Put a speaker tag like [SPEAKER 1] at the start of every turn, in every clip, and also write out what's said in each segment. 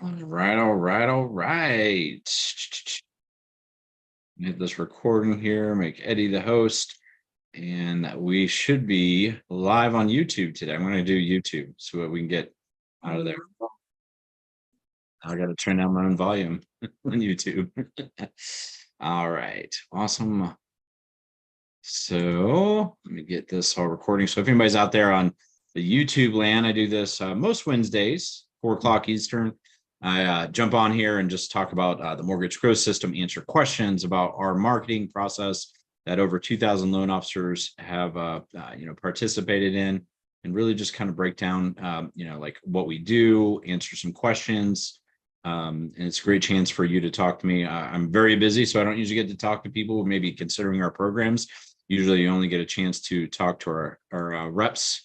[SPEAKER 1] All right. Get this recording here, make Eddie the host, and we should be live on YouTube today. I'm going to do YouTube so that we can get out of there. I got to turn down my own volume on YouTube. All right, awesome. So let me get this all recording. So if anybody's out there on the YouTube land, I do this most Wednesdays, 4 o'clock Eastern. I jump on here and just talk about the mortgage growth system, answer questions about our marketing process that over 2,000 loan officers have participated in, and really just kind of break down like what we do, answer some questions. And it's a great chance for you to talk to me. I'm very busy, so I don't usually get to talk to people maybe considering our programs. Usually you only get a chance to talk to our reps,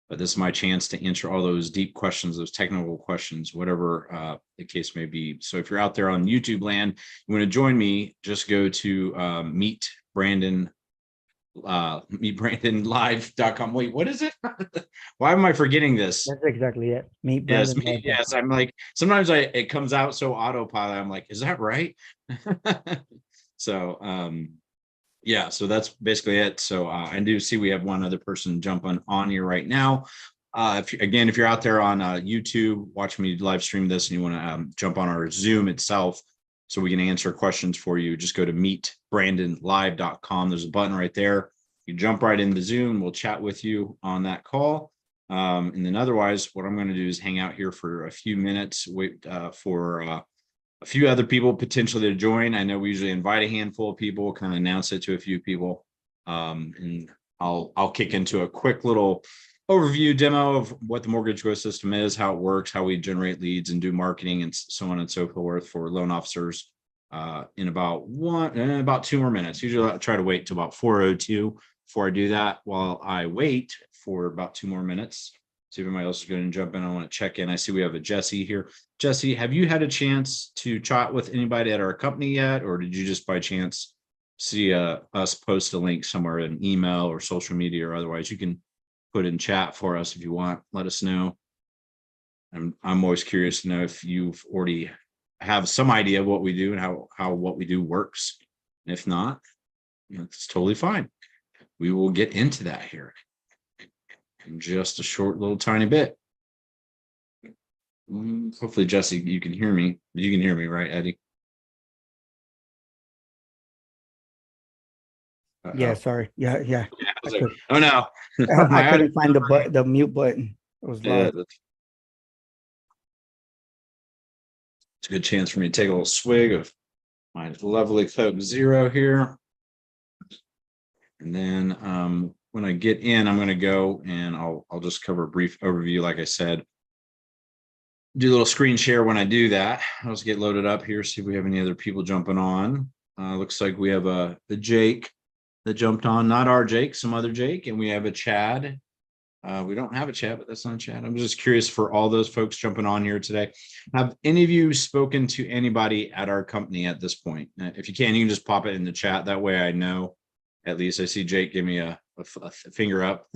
[SPEAKER 1] but this is my chance to answer all those deep questions, those technical questions, whatever the case may be. So if you're out there on YouTube land, you want to join me, just go to meetbrandonlive.com. Wait, what is it? Why am I forgetting this?
[SPEAKER 2] That's exactly it.
[SPEAKER 1] Yes, yes. I'm like, sometimes it comes out so autopilot. I'm like, is that right? So yeah, so that's basically it. So I do see we have one other person jumping on here right now. If you're out there on YouTube watching me live stream this and you want to jump on our Zoom itself so we can answer questions for you, just go to meetbrandonlive.com. There's a button right there. You jump right into Zoom. We'll chat with you on that call. And then otherwise, what I'm going to do is hang out here for a few minutes, wait for a few other people potentially to join. I know we usually invite a handful of people, kind of announce it to a few people. And I'll kick into a quick little overview demo of what the mortgage growth system is, how it works, how we generate leads and do marketing and so on and so forth for loan officers in about 2 more minutes. Usually I try to wait till about 4:02 before I do that. While I wait for about 2 more minutes, see if anybody else is going to jump in. I want to check in. I see we have a Jesse here. Jesse, have you had a chance to chat with anybody at our company yet, or did you just by chance see us post a link somewhere in email or social media or otherwise? You can put in chat for us if you want. Let us know. I'm always curious to know if you've already have some idea of what we do and how what we do works. And if not, it's totally fine. We will get into that here in just a short little tiny bit. Hopefully, Jesse, you can hear me. You can hear me, right, Eddie?
[SPEAKER 2] Yeah, sorry. Yeah.
[SPEAKER 1] Yeah, I was like, oh no.
[SPEAKER 2] I couldn't find the mute button. It was loud.
[SPEAKER 1] Yeah, it's a good chance for me to take a little swig of my lovely Coke Zero here. And then when I get in, I'm going to go and I'll just cover a brief overview. Like I said, do a little screen share when I do that. I'll just get loaded up here, see if we have any other people jumping on. Looks like we have the Jake that jumped on, not our Jake, some other Jake, and we have a Chad. We don't have a Chad, but that's not Chad. I'm just curious for all those folks jumping on here today. Have any of you spoken to anybody at our company at this point? If you can just pop it in the chat. That way I know. At least I see Jake give me a finger up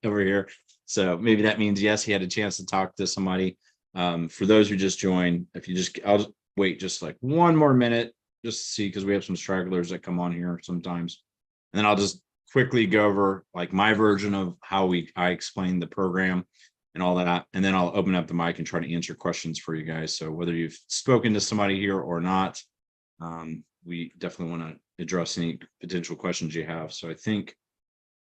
[SPEAKER 1] over here. So maybe that means yes, he had a chance to talk to somebody. For those who just joined, I'll just wait just like 1 more minute just to see, because we have some stragglers that come on here sometimes. And then I'll just quickly go over like my version of how I explain the program and all that. And then I'll open up the mic and try to answer questions for you guys. So whether you've spoken to somebody here or not, we definitely want to address any potential questions you have. So I think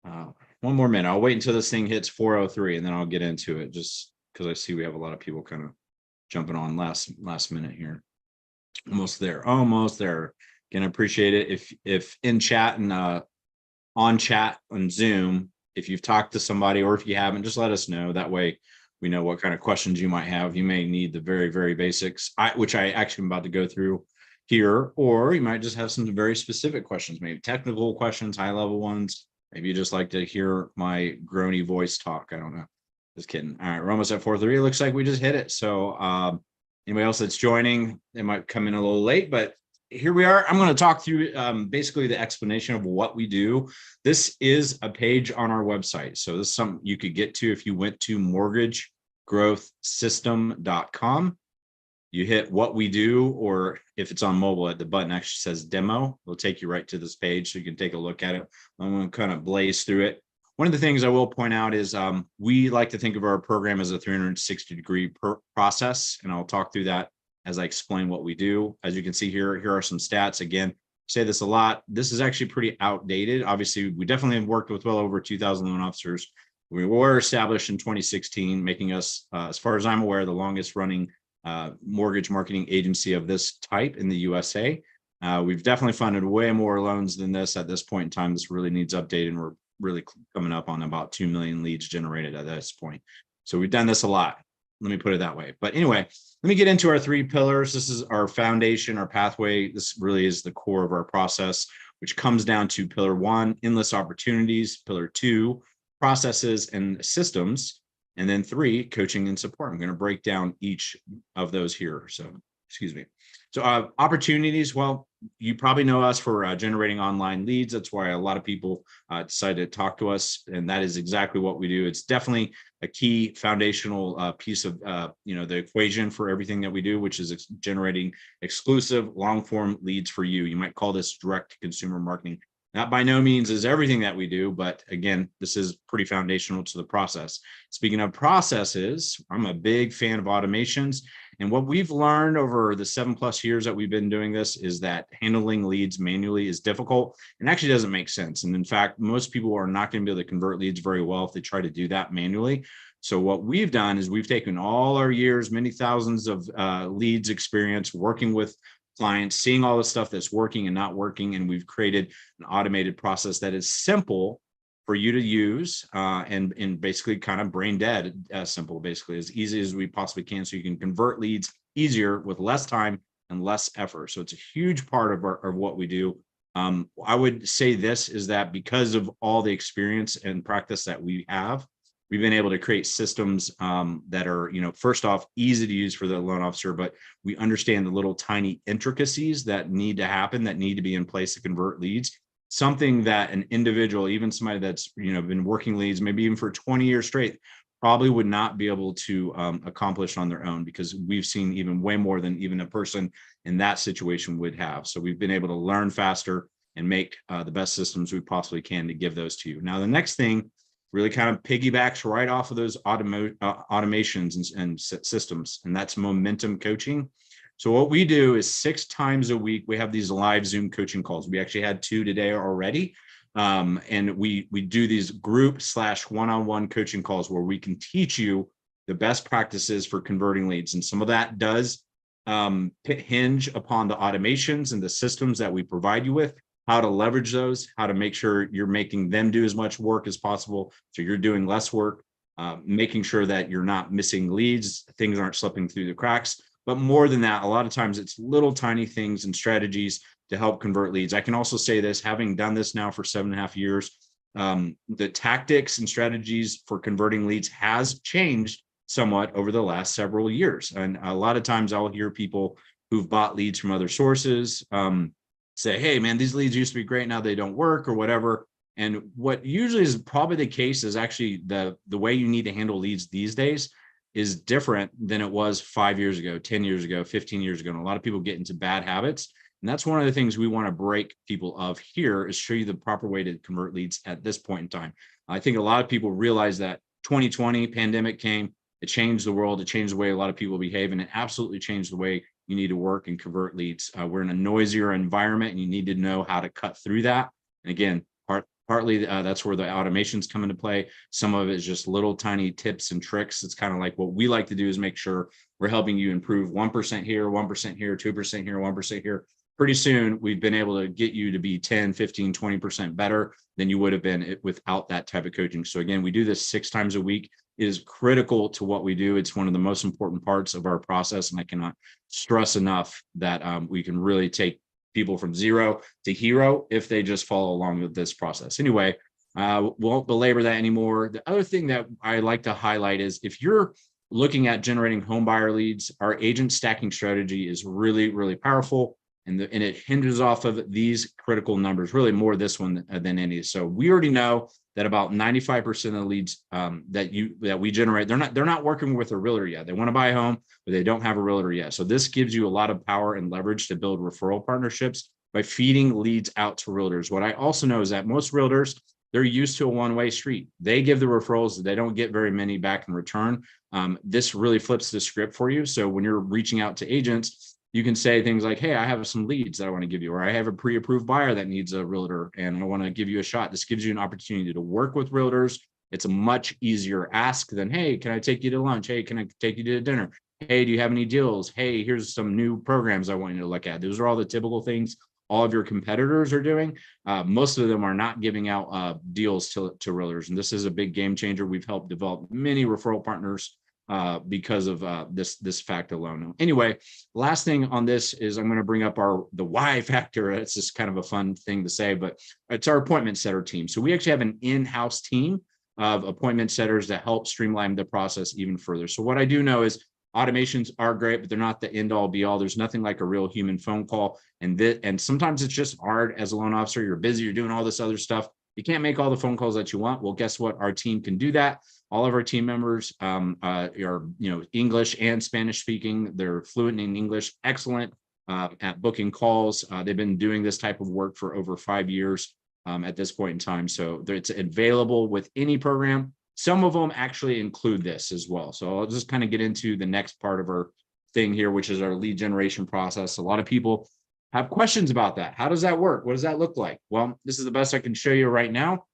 [SPEAKER 1] 1 more minute. I'll wait until this thing hits 4:03 and then I'll get into it, just because I see we have a lot of people kind of jumping on last minute here. Almost there. Again, I appreciate it. If in chat and on chat on Zoom, if you've talked to somebody or if you haven't, just let us know. That way we know what kind of questions you might have. You may need the very, very basics, which I actually am about to go through here, or you might just have some very specific questions, maybe technical questions, high level ones. Maybe you just like to hear my groany voice talk. I don't know. Just kidding. All right, we're almost at 4:03. It looks like we just hit it. So anybody else that's joining, they might come in a little late, but here we are. I'm going to talk through basically the explanation of what we do. This is a page on our website. So this is something you could get to if you went to mortgagegrowthsystem.com. You hit what we do, or if it's on mobile, the button actually says demo. It'll take you right to this page so you can take a look at it. I'm going to kind of blaze through it. One of the things I will point out is we like to think of our program as a 360-degree process, and I'll talk through that as I explain what we do. As you can see here are some stats. Again, say this a lot. This is actually pretty outdated. Obviously, we definitely have worked with well over 2,000 loan officers. We were established in 2016, making us, as far as I'm aware, the longest running mortgage marketing agency of this type in the USA. We've definitely funded way more loans than this at this point in time. This really needs updated, and we're really coming up on about 2 million leads generated at this point. So we've done this a lot. Let me put it that way. But anyway, let me get into our 3 pillars. This is our foundation, our pathway. This really is the core of our process, which comes down to pillar 1, endless opportunities, pillar 2, processes and systems, and then 3, coaching and support. I'm going to break down each of those here. So, excuse me. So opportunities, well, you probably know us for generating online leads. That's why a lot of people decided to talk to us, and that is exactly what we do. It's definitely a key foundational piece of the equation for everything that we do, which is generating exclusive long-form leads for you. You might call this direct consumer marketing. That by no means is everything that we do, but again, this is pretty foundational to the process. Speaking of processes, I'm a big fan of automations. And what we've learned over the 7+ years that we've been doing this is that handling leads manually is difficult and actually doesn't make sense. And in fact, most people are not going to be able to convert leads very well if they try to do that manually. So what we've done is we've taken all our years, many thousands of leads experience working with clients, seeing all the stuff that's working and not working, and we've created an automated process that is simple for you to use and basically kind of brain dead, simple, basically as easy as we possibly can, so you can convert leads easier with less time and less effort. So it's a huge part of what we do. I would say this is that because of all the experience and practice that we have, we've been able to create systems that are, first off, easy to use for the loan officer, but we understand the little tiny intricacies that need to happen, that need to be in place to convert leads. Something that an individual, even somebody that's, been working leads, maybe even for 20 years straight, probably would not be able to accomplish on their own, because we've seen even way more than even a person in that situation would have. So we've been able to learn faster and make the best systems we possibly can to give those to you. Now, the next thing really kind of piggybacks right off of those automations and systems, and that's momentum coaching. So what we do is 6 times a week, we have these live Zoom coaching calls. We actually had 2 today already. And we do these group / one-on-one coaching calls where we can teach you the best practices for converting leads. And some of that does hinge upon the automations and the systems that we provide you with, how to leverage those, how to make sure you're making them do as much work as possible, so you're doing less work, making sure that you're not missing leads, things aren't slipping through the cracks. But more than that, a lot of times it's little tiny things and strategies to help convert leads. I can also say this, having done this now for 7.5 years, the tactics and strategies for converting leads has changed somewhat over the last several years. And a lot of times I'll hear people who've bought leads from other sources say, hey, man, these leads used to be great, now they don't work or whatever. And what usually is probably the case is actually the way you need to handle leads these days is different than it was 5 years ago, 10 years ago, 15 years ago. And a lot of people get into bad habits. And that's one of the things we want to break people of here, is show you the proper way to convert leads at this point in time. I think a lot of people realize that 2020 pandemic came, it changed the world, it changed the way a lot of people behave, and it absolutely changed the way you need to work and convert leads. We're in a noisier environment, and you need to know how to cut through that. And again, partly that's where the automations come into play. Some of it is just little tiny tips and tricks. It's kind of like what we like to do is make sure we're helping you improve 1% here, 1% here, 2% here, 1% here. Pretty soon, we've been able to get you to be 10, 15, 20% better than you would have been without that type of coaching. So again, we do this 6 times a week. It is critical to what we do. It's one of the most important parts of our process. And I cannot stress enough that we can really take people from 0 to hero if they just follow along with this process. Anyway, won't belabor that anymore. The other thing that I like to highlight is, if you're looking at generating home buyer leads, our agent stacking strategy is really, really powerful. And it hinges off of these critical numbers, really more this one than any. So we already know that about 95% of the leads that we generate, they're not working with a realtor yet. They want to buy a home, but they don't have a realtor yet. So this gives you a lot of power and leverage to build referral partnerships by feeding leads out to realtors. What I also know is that most realtors, they're used to a one-way street. They give the referrals, they don't get very many back in return. This really flips the script for you. So when you're reaching out to agents, you can say things like, hey, I have some leads that I want to give you, or I have a pre-approved buyer that needs a realtor and I want to give you a shot. This gives you an opportunity to work with realtors. It's a much easier ask than, hey, can I take you to lunch? Hey, can I take you to dinner? Hey, do you have any deals? Hey, here's some new programs I want you to look at. Those are all the typical things all of your competitors are doing. Most of them are not giving out deals to realtors. And this is a big game changer. We've helped develop many referral partners because of this fact alone. Anyway, last thing on this is I'm going to bring up the why factor. It's just kind of a fun thing to say, but it's our appointment setter team. So we actually have an in-house team of appointment setters that help streamline the process even further. So what I do know is automations are great, but they're not the end all be all. There's nothing like a real human phone call. And sometimes it's just hard as a loan officer. You're busy, you're doing all this other stuff. You can't make all the phone calls that you want. Well, guess what? Our team can do that. All of our team members are, English and Spanish speaking. They're fluent in English, excellent at booking calls. They've been doing this type of work for over 5 years at this point in time. So it's available with any program. Some of them actually include this as well. So I'll just kind of get into the next part of our thing here, which is our lead generation process. A lot of people have questions about that. How does that work? What does that look like? Well, this is the best I can show you right now.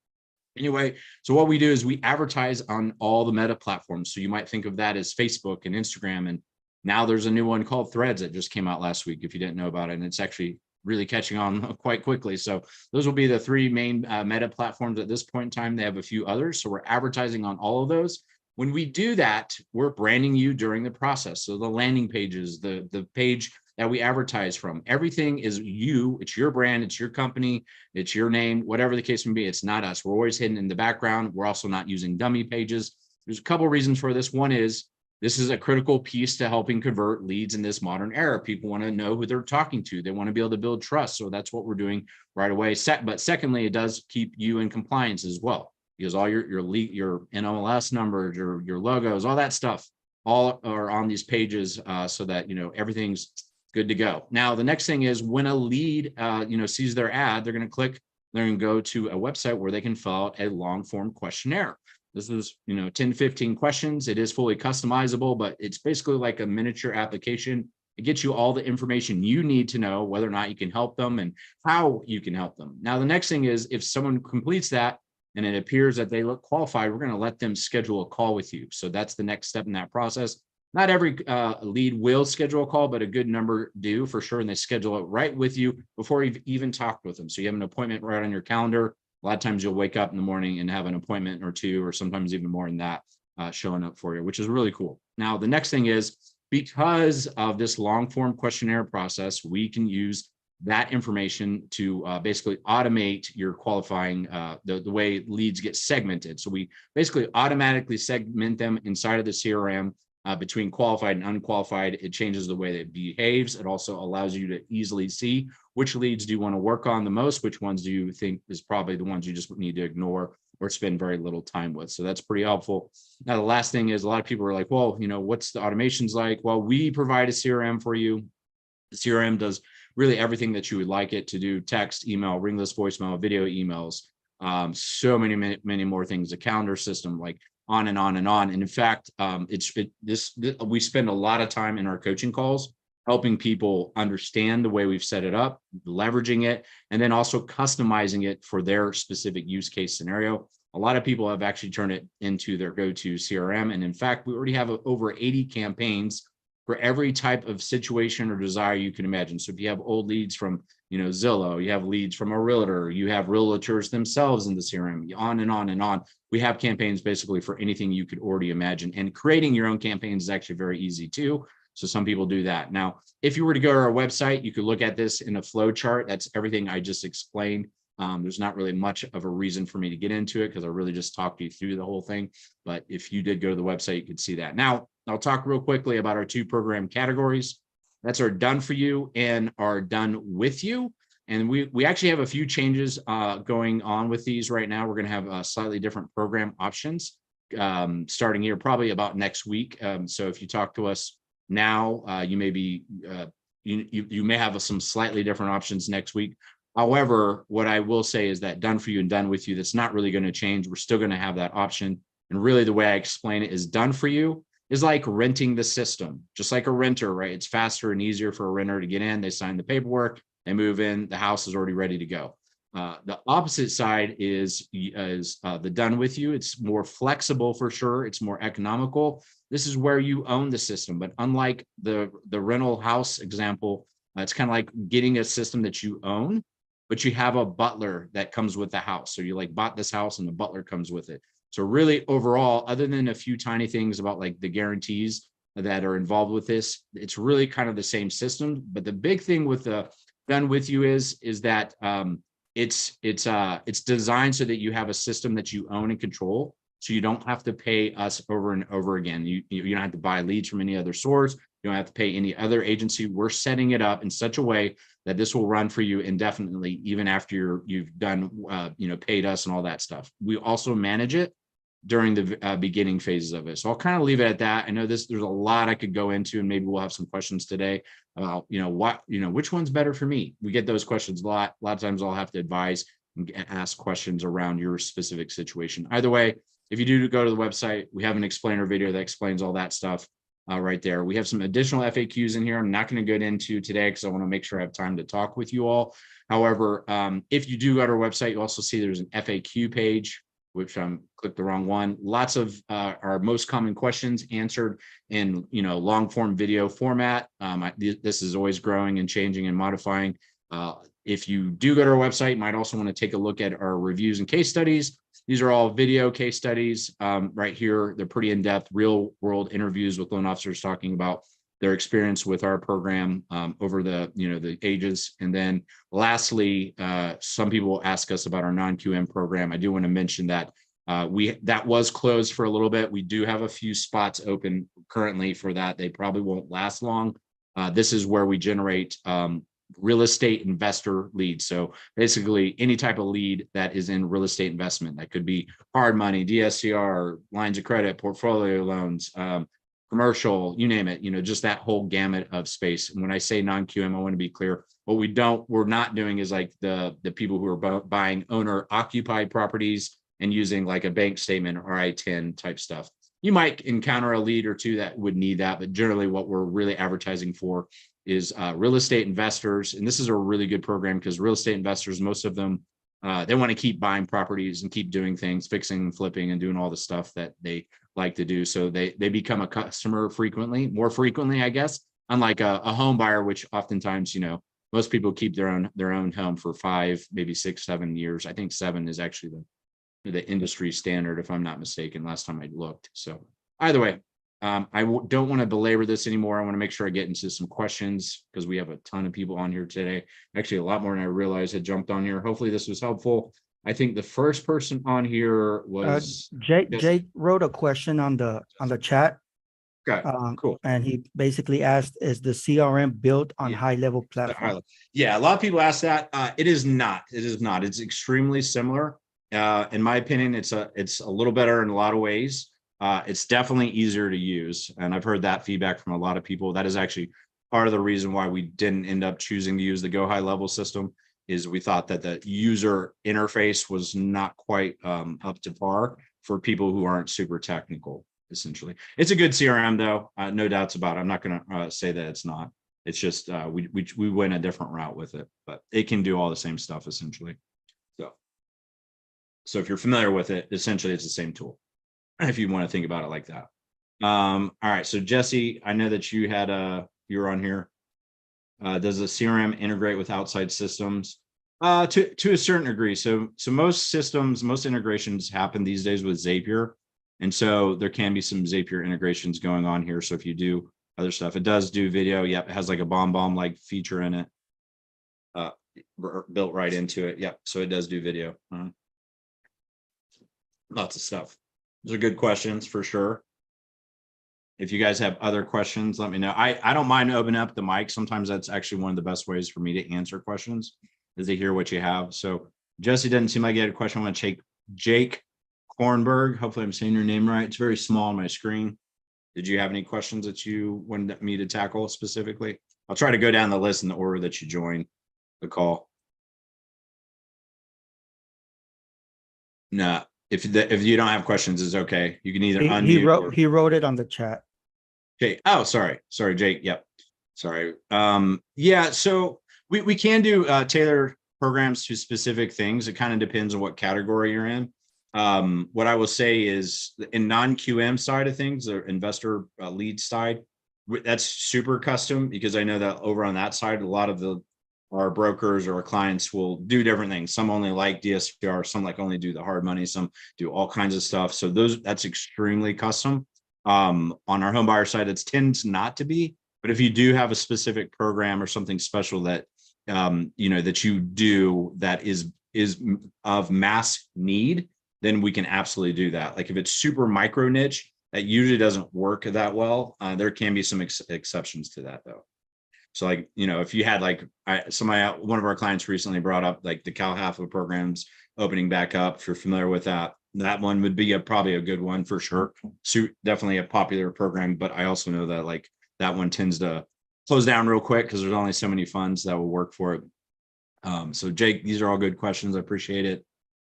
[SPEAKER 1] Anyway, so what we do is we advertise on all the Meta platforms. So you might think of that as Facebook and Instagram. And now there's a new one called Threads that just came out last week, if you didn't know about it. And it's actually really catching on quite quickly. So those will be the three main Meta platforms at this point in time. They have a few others. So we're advertising on all of those. When we do that, we're branding you during the process. So the landing pages, the page that we advertise from, everything is you. It's your brand, it's your company, it's your name, whatever the case may be. It's not us. We're always hidden in the background. We're also not using dummy pages. There's a couple of reasons for this. One is this is a critical piece to helping convert leads in this modern era. People want to know who they're talking to. They want to be able to build trust. So that's what we're doing right away. But secondly, it does keep you in compliance as well, because all your NMLS numbers, your logos, all that stuff, all are on these pages so that, everything's good to go. Now, the next thing is when a lead, sees their ad, they're going to go to a website where they can fill out a long form questionnaire. This is, 10, 15 questions. It is fully customizable, but it's basically like a miniature application. It gets you all the information you need to know whether or not you can help them and how you can help them. Now, the next thing is if someone completes that and it appears that they look qualified, we're going to let them schedule a call with you. So that's the next step in that process. Not every lead will schedule a call, but a good number do for sure. And they schedule it right with you before you've even talked with them. So you have an appointment right on your calendar. A lot of times you'll wake up in the morning and have an appointment or two, or sometimes even more than that showing up for you, which is really cool. Now, the next thing is because of this long form questionnaire process, we can use that information to basically automate your qualifying, the way leads get segmented. So we basically automatically segment them inside of the CRM between qualified and unqualified. It changes the way that it behaves. It also allows you to easily see which leads do you want to work on the most, which ones do you think is probably the ones you just need to ignore or spend very little time with. So that's pretty helpful. Now, the last thing is a lot of people are like, well, what's the automations like? Well, we provide a CRM for you. The CRM does really everything that you would like it to do: text, email, ringless voicemail, video emails, so many more things, a calendar system, like on and on and on. And in fact, we spend a lot of time in our coaching calls helping people understand the way we've set it up, leveraging it, and then also customizing it for their specific use case scenario. A lot of people have actually turned it into their go-to CRM. And in fact, we already have over 80 campaigns for every type of situation or desire you can imagine. So if you have old leads from, Zillow, you have leads from a realtor, you have realtors themselves in the CRM, on and on and on. We have campaigns basically for anything you could already imagine. And creating your own campaigns is actually very easy too. So some people do that. Now, if you were to go to our website, you could look at this in a flow chart. That's everything I just explained. There's not really much of a reason for me to get into it because I really just talked you through the whole thing. But if you did go to the website, you could see that. Now, I'll talk real quickly about our two program categories. That's our done for you and our done with you. And we actually have a few changes going on with these right now. We're going to have slightly different program options starting here probably about next week. So if you talk to us now, you may be you may have some slightly different options next week. However, what I will say is that done for you and done with you, that's not really going to change. We're still going to have that option. And really the way I explain it is done for you is like renting the system, just like a renter, right? It's faster and easier for a renter to get in. They sign the paperwork, they move in, the house is already ready to go. The opposite side is the done with you. It's more flexible for sure. It's more economical. This is where you own the system, but unlike the rental house example, it's kind of like getting a system that you own, but you have a butler that comes with the house. So you like bought this house and the butler comes with it. So really overall, other than a few tiny things about like the guarantees that are involved with this, it's really kind of the same system. But the big thing with the done with you is that it's designed so that you have a system that you own and control. So you don't have to pay us over and over again. You don't have to buy leads from any other source. You don't have to pay any other agency. We're setting it up in such a way that this will run for you indefinitely, even after you've done, paid us and all that stuff. We also manage it during the beginning phases of it. So I'll kind of leave it at that. I know there's a lot I could go into, and maybe we'll have some questions today about, which one's better for me? We get those questions a lot. A lot of times I'll have to advise and ask questions around your specific situation. Either way, if you do go to the website, we have an explainer video that explains all that stuff right there. We have some additional FAQs in here. I'm not going to get into today because I want to make sure I have time to talk with you all. However, if you do go to our website, you also see there's an FAQ page, which clicked the wrong one. Lots of our most common questions answered in long form video format. This is always growing and changing and modifying. If you do go to our website, you might also want to take a look at our reviews and case studies. These are all video case studies right here. They're pretty in-depth, real world interviews with loan officers talking about their experience with our program over the ages. And then lastly, some people will ask us about our non-QM program. I do want to mention that that was closed for a little bit. We do have a few spots open currently for that. They probably won't last long. This is where we generate real estate investor leads. So basically any type of lead that is in real estate investment, that could be hard money, DSCR, lines of credit, portfolio loans, commercial, you name it, just that whole gamut of space. And when I say non-QM, I want to be clear. What we're not doing is like the people who are buying owner occupied properties and using like a bank statement or I-10 type stuff. You might encounter a lead or two that would need that, but generally what we're really advertising for is real estate investors. And this is a really good program because real estate investors, most of them, they want to keep buying properties and keep doing things, fixing and flipping and doing all the stuff that they like to do. So they become a customer more frequently, I guess, unlike a home buyer, which oftentimes, most people keep their own home for 5, maybe 6, 7 years. I think 7 is actually the industry standard, if I'm not mistaken, last time I looked. So either way, I don't want to belabor this anymore. I want to make sure I get into some questions because we have a ton of people on here today. Actually, a lot more than I realized had jumped on here. Hopefully this was helpful. I think the first person on here was
[SPEAKER 2] Jake wrote a question on the chat.
[SPEAKER 1] Okay, cool.
[SPEAKER 2] And he basically asked, is the CRM built on high level platform?
[SPEAKER 1] Yeah, a lot of people ask that. It is not. It is not. It's extremely similar. In my opinion, it's a little better in a lot of ways. It's definitely easier to use. And I've heard that feedback from a lot of people. That is actually part of the reason why we didn't end up choosing to use the Go High Level system, is we thought that the user interface was not quite up to par for people who aren't super technical, essentially. It's a good CRM though, no doubts about it. I'm not going to say that it's not. It's just we went a different route with it, but it can do all the same stuff essentially. So if you're familiar with it, essentially it's the same tool, if you want to think about it like that. All right, so Jesse, I know that you were on here. Does the CRM integrate with outside systems? To a certain degree. So most systems, most integrations happen these days with Zapier. And so there can be some Zapier integrations going on here. So if you do other stuff, it does do video. Yep, it has like a BombBomb like feature in it. Built right into it. Yep, so it does do video. Lots of stuff. Those are good questions for sure. if you guys have other questions, let me know. I don't mind opening up the mic. Sometimes that's actually one of the best ways for me to answer questions is to hear what you have. So Jesse doesn't seem like he had a question. I want to take Jake Kornberg. Hopefully I'm saying your name right. It's very small on my screen. Did you have any questions that you wanted me to tackle specifically? I'll try to go down the list in the order that you join the call. No, if you don't have questions, it's okay. You can either unmute or
[SPEAKER 2] He wrote it on the chat.
[SPEAKER 1] Jake. Oh, sorry, Jake. Yep. Sorry. Yeah. So we can do tailor programs to specific things. It kind of depends on what category you're in. What I will say is in non-QM side of things, or investor lead side, that's super custom because I know that over on that side, a lot of our brokers or our clients will do different things. Some only like DSCR, some like only do the hard money, some do all kinds of stuff. So that's extremely custom. On our home buyer side, it tends not to be, but if you do have a specific program or something special that that you do that is of mass need, then we can absolutely do that. Like if it's super micro niche, that usually doesn't work that well. There can be some exceptions to that though. So like, if you had like one of our clients recently brought up like the Cal Halfa programs opening back up, if you're familiar with that one would be probably a good one for sure. So definitely a popular program, but I also know that like that one tends to close down real quick because there's only so many funds that will work for it. So Jake, these are all good questions. I appreciate it.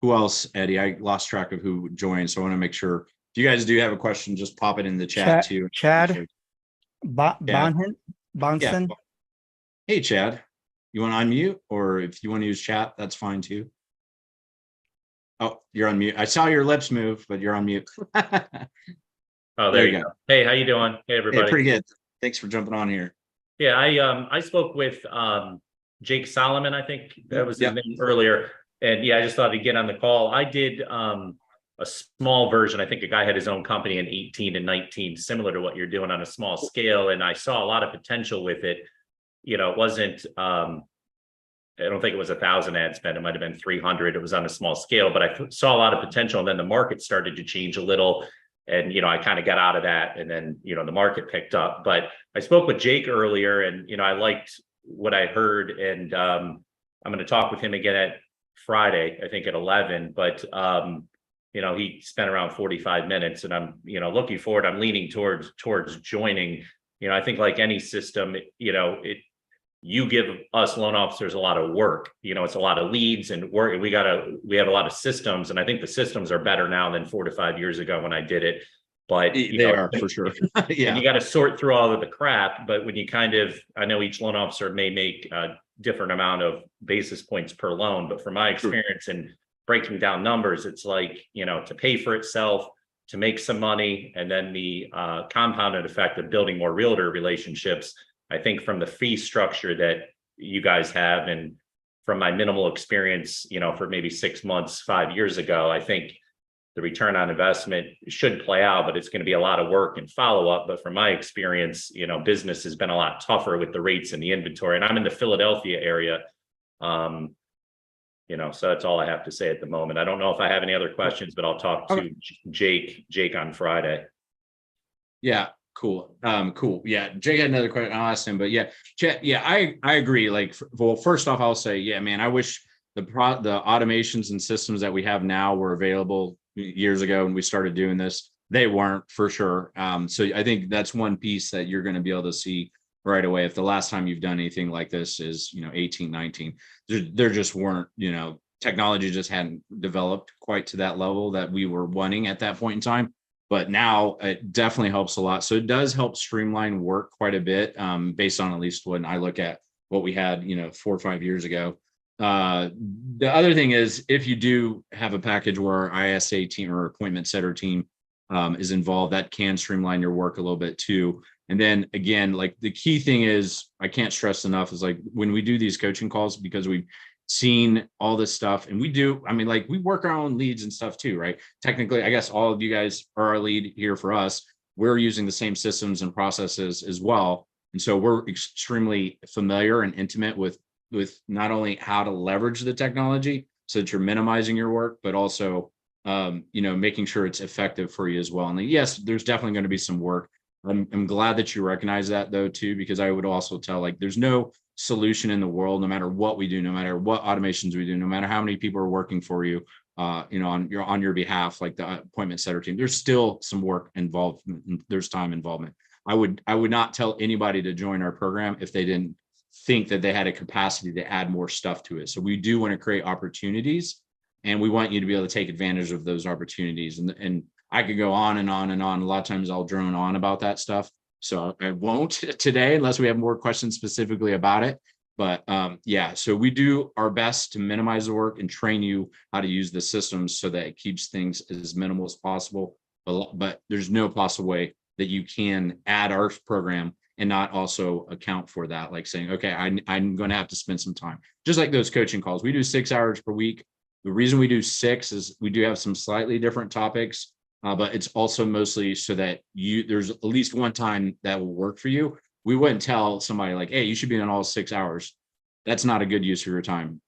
[SPEAKER 1] Who else, Eddie? I lost track of who joined, so I want to make sure if you guys do have a question, just pop it in the chat too.
[SPEAKER 2] Chad Bonson.
[SPEAKER 1] Yeah. Hey, Chad, you want to unmute, or if you want to use chat, that's fine too. Oh, you're on mute. I saw your lips move, but you're on mute.
[SPEAKER 3] Oh, there you go. Hey, how you doing? Hey, everybody.
[SPEAKER 1] Hey, pretty good. Thanks for jumping on here.
[SPEAKER 3] Yeah, I spoke with Jake Solomon, I think that was his name earlier. And yeah, I just thought to get on the call. I did a small version. I think a guy had his own company in 18 and 19, similar to what you're doing on a small scale. And I saw a lot of potential with it. It wasn't, I don't think it was 1,000 ad spend. It might've been 300. It was on a small scale, but I saw a lot of potential. And then the market started to change a little. And, I kind of got out of that. And then, the market picked up. But I spoke with Jake earlier and, I liked what I heard. And I'm going to talk with him again at Friday, I think at 11. But, he spent around 45 minutes and I'm, looking forward. I'm leaning towards joining. I think like any system, you give us loan officers a lot of work. It's a lot of leads and work. We have a lot of systems, and I think the systems are better now than 4 to 5 years ago when I did it. But
[SPEAKER 1] they are for sure. Yeah,
[SPEAKER 3] and you got to sort through all of the crap. But when you I know each loan officer may make a different amount of basis points per loan, but from my experience in breaking down numbers, it's like to pay for itself, to make some money, and then the compounded effect of building more realtor relationships. I think from the fee structure that you guys have and from my minimal experience, for maybe 6 months, 5 years ago, I think the return on investment should play out, but it's going to be a lot of work and follow up. But from my experience, business has been a lot tougher with the rates and the inventory. And I'm in the Philadelphia area. So that's all I have to say at the moment. I don't know if I have any other questions, but I'll talk to Jake on Friday.
[SPEAKER 1] Yeah. Cool. Cool. Yeah. Jake had another question. I'll ask him, but yeah, I agree. Like, well, first off, I'll say, yeah, man, I wish the automations and systems that we have now were available years ago when we started doing this. They weren't, for sure. So I think that's one piece that you're going to be able to see right away. If the last time you've done anything like this is, 18, 19, there just weren't, technology just hadn't developed quite to that level that we were wanting at that point in time. But now it definitely helps a lot. So it does help streamline work quite a bit, based on at least when I look at what we had, 4 or 5 years ago. The other thing is, if you do have a package where our ISA team or appointment setter team is involved, that can streamline your work a little bit too. And then again, like the key thing is, I can't stress enough, is like when we do these coaching calls, because we've seen all this stuff, and we work our own leads and stuff too, right? Technically, I guess all of you guys are our lead here for us. We're using the same systems and processes as well. And so we're extremely familiar and intimate with not only how to leverage the technology so that you're minimizing your work, but also, making sure it's effective for you as well. And yes, there's definitely going to be some work I'm glad that you recognize that though, too, because I would also tell like there's no solution in the world, no matter what we do, no matter what automations we do, no matter how many people are working for you, on your behalf, like the appointment setter team, there's still some work involved. There's time involvement. I would not tell anybody to join our program if they didn't think that they had a capacity to add more stuff to it. So we do want to create opportunities, and we want you to be able to take advantage of those opportunities. And I could go on and on and on. A lot of times I'll drone on about that stuff. So I won't today unless we have more questions specifically about it. But yeah, so we do our best to minimize the work and train you how to use the systems so that it keeps things as minimal as possible. But there's no possible way that you can add our program and not also account for that, like saying, okay, I'm going to have to spend some time, just like those coaching calls. We do 6 hours per week. The reason we do 6 is we do have some slightly different topics, but it's also mostly so that there's at least one time that will work for you. We wouldn't tell somebody like, hey, you should be in all 6 hours. That's not a good use of your time.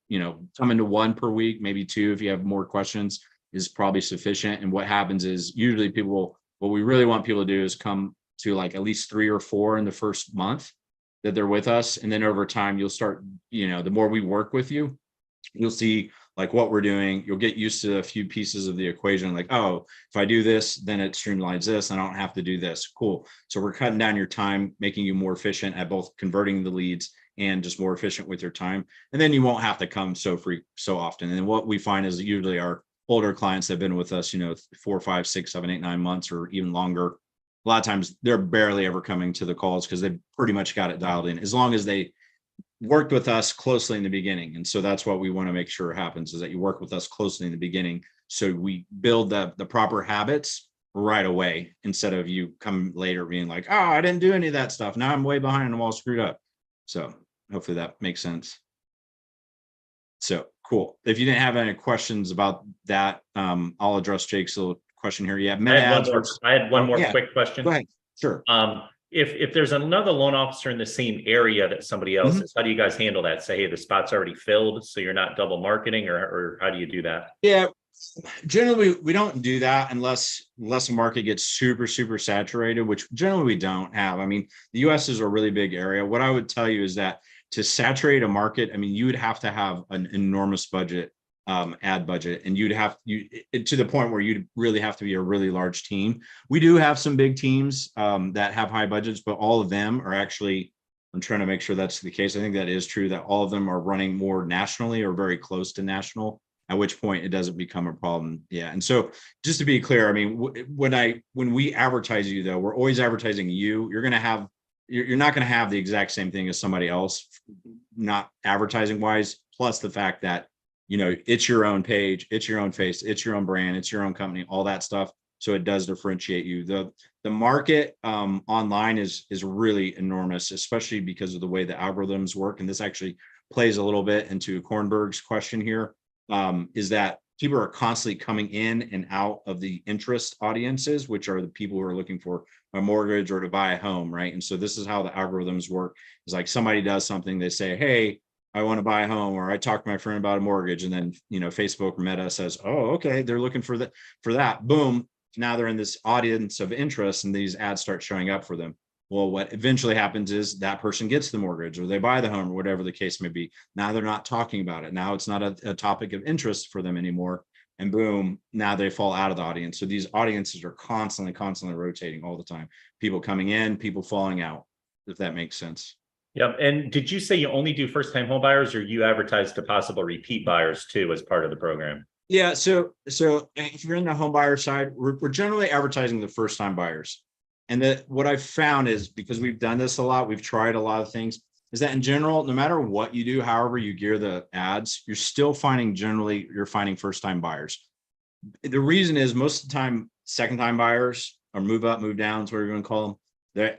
[SPEAKER 1] Coming to 1 per week, maybe 2, if you have more questions, is probably sufficient. And what happens is usually what we really want people to do is come to like at least 3 or 4 in the first month that they're with us. And then over time, you'll start, the more we work with you, you'll see like what we're doing. You'll get used to a few pieces of the equation. Like, oh, if I do this, then it streamlines this. I don't have to do this. Cool. So we're cutting down your time, making you more efficient at both converting the leads and just more efficient with your time. And then you won't have to come so often. And what we find is usually our older clients have been with us, 4, 5, 6, 7, 8, 9 months or even longer. A lot of times they're barely ever coming to the calls because they've pretty much got it dialed in, as long as they worked with us closely in the beginning. And so that's what we want to make sure happens, is that you work with us closely in the beginning. So we build the proper habits right away, instead of you come later being like, oh, I didn't do any of that stuff. Now I'm way behind and I'm all screwed up. So hopefully that makes sense. So cool. If you didn't have any questions about that, I'll address Jake's little question here. Yeah,
[SPEAKER 3] I had one more quick question.
[SPEAKER 1] Go ahead. Sure.
[SPEAKER 3] If there's another loan officer in the same area that somebody else is, how do you guys handle that? Say, hey, the spot's already filled, so you're not double marketing, or how do you do that?
[SPEAKER 1] Yeah, generally we don't do that unless the market gets super saturated, which generally we don't have. I mean, the US is a really big area. What I would tell you is that to saturate a market, I mean, you would have to have an enormous budget, ad budget, and you'd have to the point where you'd really have to be a really large team. We do have some big teams that have high budgets, but all of them are actually, I'm trying to make sure that's the case. I think that is true, that all of them are running more nationally or very close to national, at which point it doesn't become a problem. Yeah. And so just to be clear, I mean, when we advertise you though, we're always advertising you. You're not going to have the exact same thing as somebody else, not advertising wise, plus the fact that it's your own page, it's your own face, it's your own brand, it's your own company, all that stuff. So it does differentiate you. The market online is really enormous, especially because of the way the algorithms work. And this actually plays a little bit into Kornberg's question here, is that people are constantly coming in and out of the interest audiences, which are the people who are looking for a mortgage or to buy a home, right? And so this is how the algorithms work. It's like somebody does something, they say, hey, I want to buy a home, or I talked to my friend about a mortgage, and then Facebook or Meta says, oh, okay, they're looking for that. Boom, now they're in this audience of interest, and these ads start showing up for them. Well, what eventually happens is that person gets the mortgage, or they buy the home, or whatever the case may be. Now they're not talking about it. Now it's not a topic of interest for them anymore. And boom, now they fall out of the audience. So these audiences are constantly rotating all the time. People coming in, people falling out, if that makes sense.
[SPEAKER 3] Yep. And did you say you only do first-time home buyers, or you advertise to possible repeat buyers too as part of the program? Yeah. So if you're in the home buyer side, we're generally advertising the first-time buyers. And what I've found is, because we've done this a lot, we've tried a lot of things, is that in general, no matter what you do, however you gear the ads, you're still finding first-time buyers. The reason is, most of the time, second-time buyers or move up, move downs, whatever you want to call them,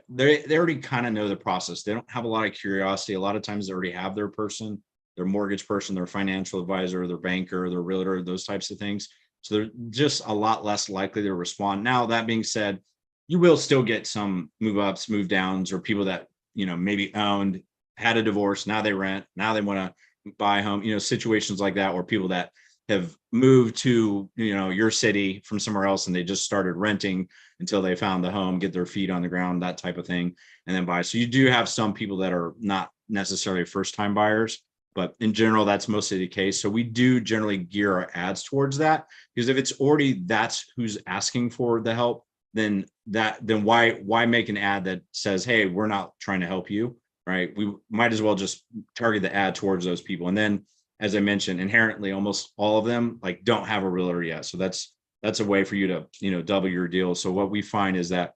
[SPEAKER 3] they already kind of know the process. They don't have a lot of curiosity. A lot of times they already have their person, their mortgage person, their financial advisor, their banker, their realtor, those types of things. So they're just a lot less likely to respond. Now, that being said, you will still get some move ups, move downs, or people that, maybe owned, had a divorce, now they rent, now they want to buy a home, situations like that, or people that
[SPEAKER 1] have moved to, your city from somewhere else, and they just started renting until they found the home, get their feet on the ground, that type of thing, and then buy. So you do have some people that are not necessarily first time buyers, but in general, that's mostly the case. So we do generally gear our ads towards that, because if it's already that's who's asking for the help, then why make an ad that says, hey, we're not trying to help you, right? We might as well just target the ad towards those people. And then, as I mentioned, inherently almost all of them like don't have a realtor yet. So that's a way for you to, double your deal. So what we find is that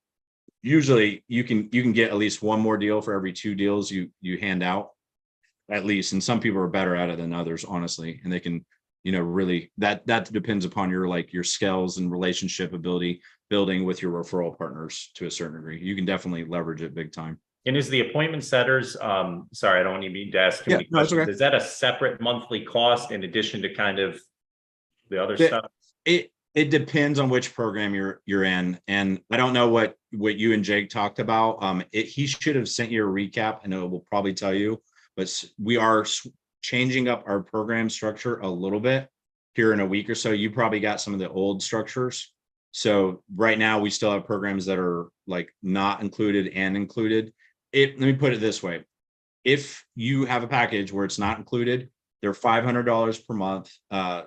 [SPEAKER 1] usually you can get at least one more deal for every 2 deals you hand out, at least. And some people are better at it than others, honestly, and they can, really, that depends upon your skills and relationship ability building with your referral partners to a certain degree. You can definitely leverage it big time.
[SPEAKER 3] And is the appointment setters, sorry, I don't even mean to ask too many questions.
[SPEAKER 1] Okay.
[SPEAKER 3] Is that a separate monthly cost in addition to kind of the other stuff?
[SPEAKER 1] It depends on which program you're in. And I don't know what you and Jake talked about. He should have sent you a recap. I know it will probably tell you, but we are changing up our program structure a little bit here in a week or so. You probably got some of the old structures. So right now we still have programs that are like not included and included. Let me put it this way. If you have a package where it's not included, they're $500 per month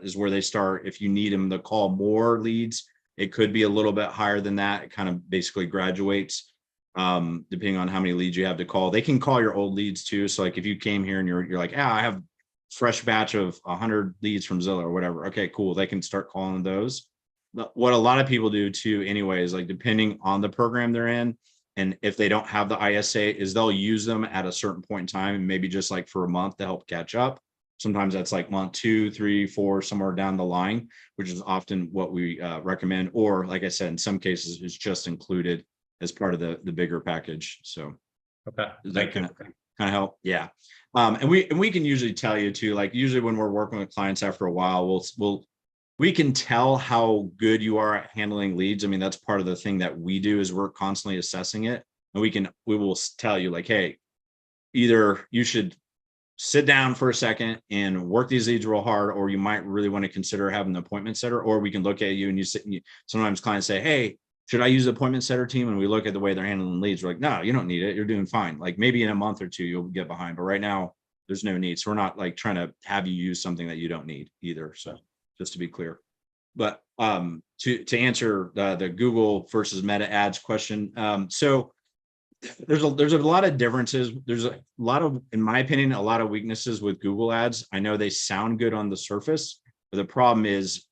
[SPEAKER 1] is where they start. If you need them to call more leads, it could be a little bit higher than that. It kind of basically graduates depending on how many leads you have to call. They can call your old leads too. So like if you came here and you're like, I have fresh batch of 100 leads from Zillow or whatever. Okay, cool. They can start calling those. But what a lot of people do too, anyways, like depending on the program they're in, and if they don't have the ISA, is they'll use them at a certain point in time, and maybe just like for a month to help catch up. Sometimes that's like month 2, 3, 4, somewhere down the line, which is often what we recommend. Or like I said, in some cases, it's just included as part of the bigger package. So
[SPEAKER 3] Okay,
[SPEAKER 1] does
[SPEAKER 3] thank
[SPEAKER 1] that
[SPEAKER 3] you.
[SPEAKER 1] kind of help? Yeah. And we can usually tell you too, like usually when we're working with clients after a while, we can tell how good you are at handling leads. I mean, that's part of the thing that we do is we're constantly assessing it. And we will tell you like, hey, either you should sit down for a second and work these leads real hard, or you might really want to consider having an appointment setter, or we can look at you and sometimes clients say, hey, should I use the appointment setter team? And we look at the way they're handling leads. We're like, no, you don't need it. You're doing fine. Like maybe in a month or 2, you'll get behind, but right now there's no need. So we're not like trying to have you use something that you don't need either. So just to be clear. But to answer the Google versus Meta ads question. So there's a lot of differences. There's a lot of, in my opinion, a lot of weaknesses with Google ads. I know they sound good on the surface, but the problem is,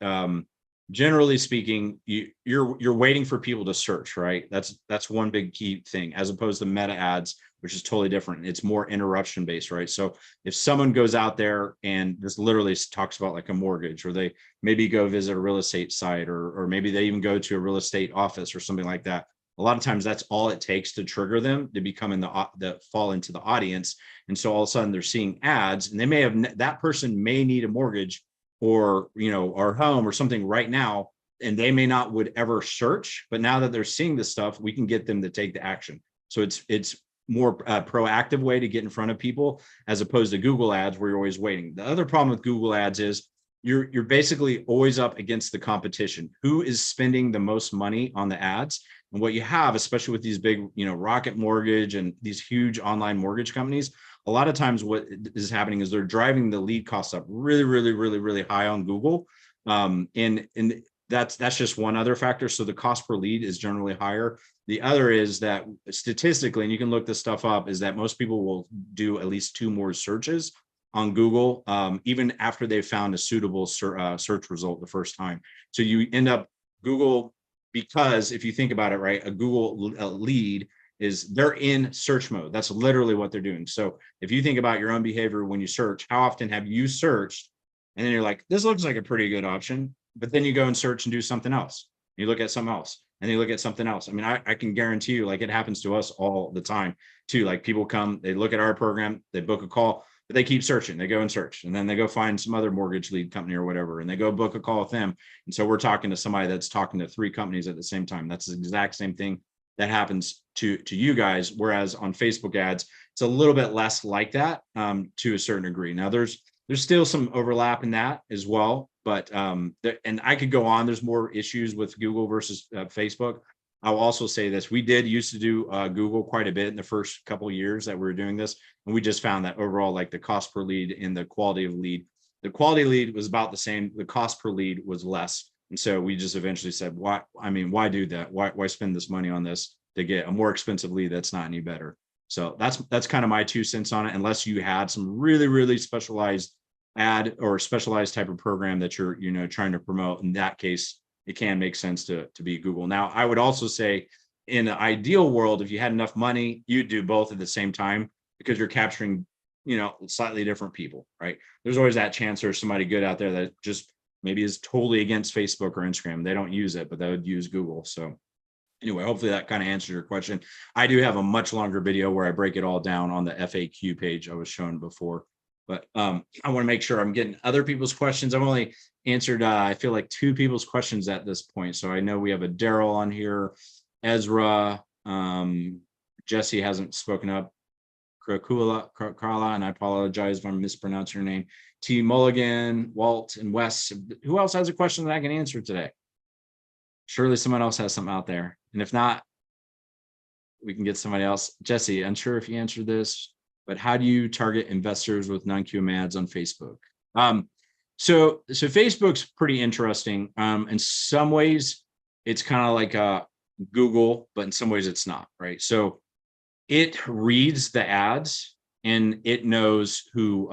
[SPEAKER 1] generally speaking, you're waiting for people to search, right? That's one big key thing, as opposed to Meta ads, which is totally different. It's more interruption based, right? So if someone goes out there and this literally talks about like a mortgage, or they maybe go visit a real estate site, or maybe they even go to a real estate office or something like that. A lot of times that's all it takes to trigger them to become the fall into the audience. And so all of a sudden they're seeing ads, and they may have, that person may need a mortgage or, our home or something right now, and they may not would ever search, but now that they're seeing this stuff, we can get them to take the action. So it's more proactive way to get in front of people, as opposed to Google ads where you're always waiting. The other problem with Google ads is you're basically always up against the competition. Who is spending the most money on the ads? And what you have, especially with these big, Rocket Mortgage and these huge online mortgage companies, a lot of times what is happening is they're driving the lead costs up really, really, really, really high on Google. And that's just one other factor. So the cost per lead is generally higher. The other is that statistically, and you can look this stuff up, is that most people will do at least 2 more searches on Google, even after they've found a suitable search result the first time. So you end up Google, because if you think about it, right, a Google lead is they're in search mode. That's literally what they're doing. So if you think about your own behavior when you search, how often have you searched and then you're like, this looks like a pretty good option, but then you go and search and do something else. You look at something else and then you look at something else. I mean, I can guarantee you, like, it happens to us all the time too. Like, people come, they look at our program, they book a call, but they keep searching. They go and search, and then they go find some other mortgage lead company or whatever, and they go book a call with them. And so we're talking to somebody that's talking to 3 companies at the same time. That's the exact same thing that happens to you guys. Whereas on Facebook ads, it's a little bit less like that, to a certain degree. Now there's still some overlap in that as well. but and I could go on. There's more issues with Google versus Facebook. I'll also say this: we did used to do Google quite a bit in the first couple of years that we were doing this, and we just found that overall, like the cost per lead and the quality of lead, the quality lead was about the same. The cost per lead was less, and so we just eventually said, why? I mean, why do that? Why spend this money on this to get a more expensive lead that's not any better? So that's kind of my 2 cents on it. Unless you had some really specialized ad or specialized type of program that you're trying to promote, in that case it can make sense to be Google. Now I would also say, in an ideal world, if you had enough money, you'd do both at the same time, because you're capturing slightly different people, right? There's always that chance there's somebody good out there that just maybe is totally against Facebook or Instagram. They don't use it, but they would use Google. So anyway, hopefully that kind of answers your question. I do have a much longer video where I break it all down on the FAQ page I was showing before. But I want to make sure I'm getting other people's questions. I've only answered, I feel like 2 people's questions at this point. So I know we have a Daryl on here, Ezra, Jesse hasn't spoken up, Carla, and I apologize if I'm mispronouncing your name, T. Mulligan, Walt, and Wes. Who else has a question that I can answer today? Surely someone else has something out there. And if not, we can get somebody else. Jesse, unsure if you answered this, but how do you target investors with non-QM ads on Facebook? So Facebook's pretty interesting. In some ways, it's kind of like Google, but in some ways it's not, right? So it reads the ads and it knows who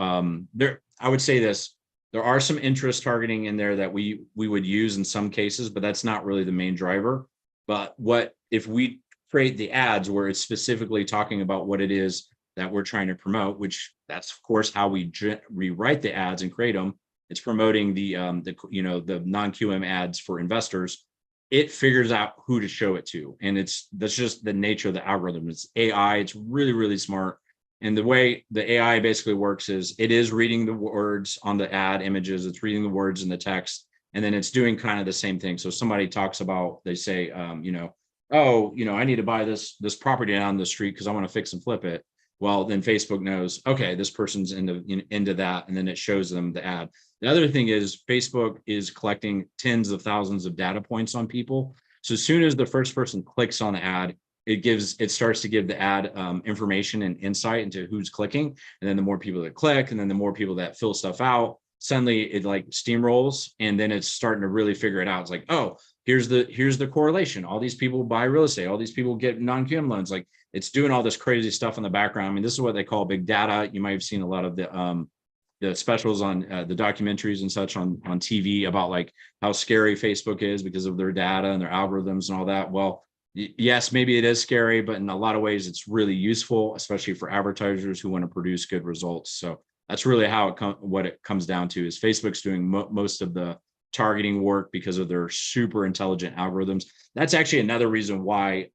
[SPEAKER 1] I would say this, there are some interest targeting in there that we would use in some cases, but that's not really the main driver. But what if we create the ads where it's specifically talking about what it is that we're trying to promote, which that's of course how we rewrite the ads and create them. It's promoting the non-QM ads for investors. It figures out who to show it to, and that's just the nature of the algorithm. It's AI. It's really smart. And the way the AI basically works is it is reading the words on the ad images. It's reading the words in the text, and then it's doing kind of the same thing. So somebody talks about, they say, I need to buy this property down the street because I want to fix and flip it. Well, then Facebook knows, okay, this person's into that, and then it shows them the ad. The other thing is Facebook is collecting tens of thousands of data points on people. So as soon as the first person clicks on the ad, it starts to give the ad information and insight into who's clicking. And then the more people that click, and then the more people that fill stuff out, suddenly it like steamrolls, and then it's starting to really figure it out. It's like, oh, here's the correlation. All these people buy real estate. All these people get non-QM loans. Like, it's doing all this crazy stuff in the background. I mean, this is what they call big data. You might have seen a lot of the specials on the documentaries and such on TV about like how scary Facebook is because of their data and their algorithms and all that. Well, yes, maybe it is scary, but in a lot of ways it's really useful, especially for advertisers who want to produce good results. So that's really how what it comes down to is Facebook's doing most of the targeting work because of their super intelligent algorithms. That's actually another reason why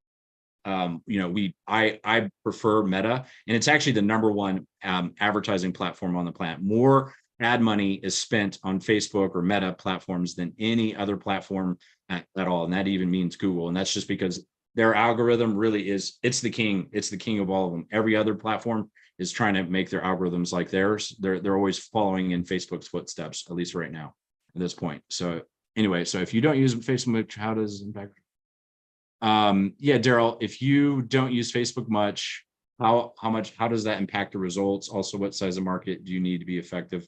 [SPEAKER 1] I prefer Meta, and it's actually the #1 advertising platform on the planet. More ad money is spent on Facebook or Meta platforms than any other platform at all, and that even means Google. And that's just because their algorithm really is, it's the king of all of them. Every other platform is trying to make their algorithms like theirs. They're always following in Facebook's footsteps, at least right now at this point. So anyway, so if you don't use Facebook, how does it impact? Yeah, Daryl, if you don't use Facebook much, how does that impact the results? Also, what size of market do you need to be effective?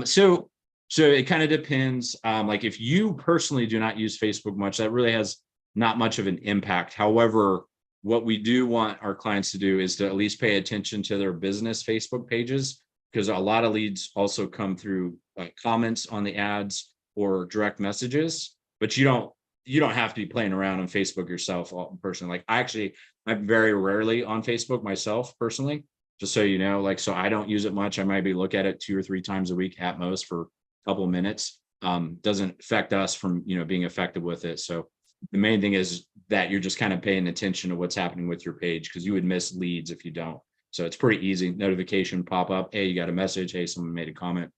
[SPEAKER 1] So it kind of depends. Like if you personally do not use Facebook much, that really has not much of an impact. However, what we do want our clients to do is to at least pay attention to their business Facebook pages, because a lot of leads also come through comments on the ads or direct messages, but you don't have to be playing around on Facebook yourself personally. Like I'm very rarely on Facebook myself personally, just so you know, like, so I don't use it much. I might be look at it 2 or 3 times a week at most for a couple of minutes. Doesn't affect us from, being effective with it. So the main thing is that you're just kind of paying attention to what's happening with your page, because you would miss leads if you don't. So it's pretty easy. Notification pop up. Hey, you got a message. Hey, someone made a comment.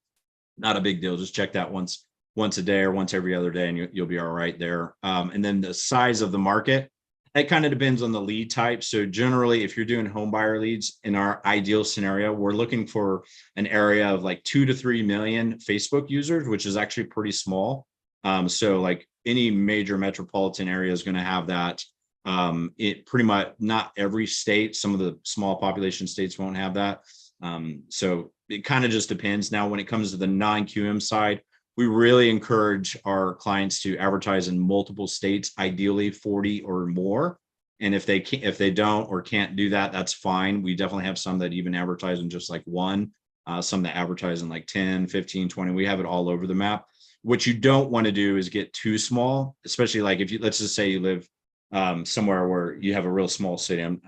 [SPEAKER 1] Not a big deal. Just check that once a day or once every other day, and you'll be all right there. And then the size of the market, it kind of depends on the lead type. So generally, if you're doing home buyer leads, in our ideal scenario, we're looking for an area of like 2 to 3 million Facebook users, which is actually pretty small. So like any major metropolitan area is going to have that. It pretty much, not every state, some of the small population states won't have that. So it kind of just depends. Now, when it comes to the non-QM side, we really encourage our clients to advertise in multiple states, ideally 40 or more. And if they don't or can't do that, that's fine. We definitely have some that even advertise in just like one, some that advertise in like 10, 15, 20. We have it all over the map. What you don't want to do is get too small, especially like if you, let's just say you live somewhere where you have a real small city.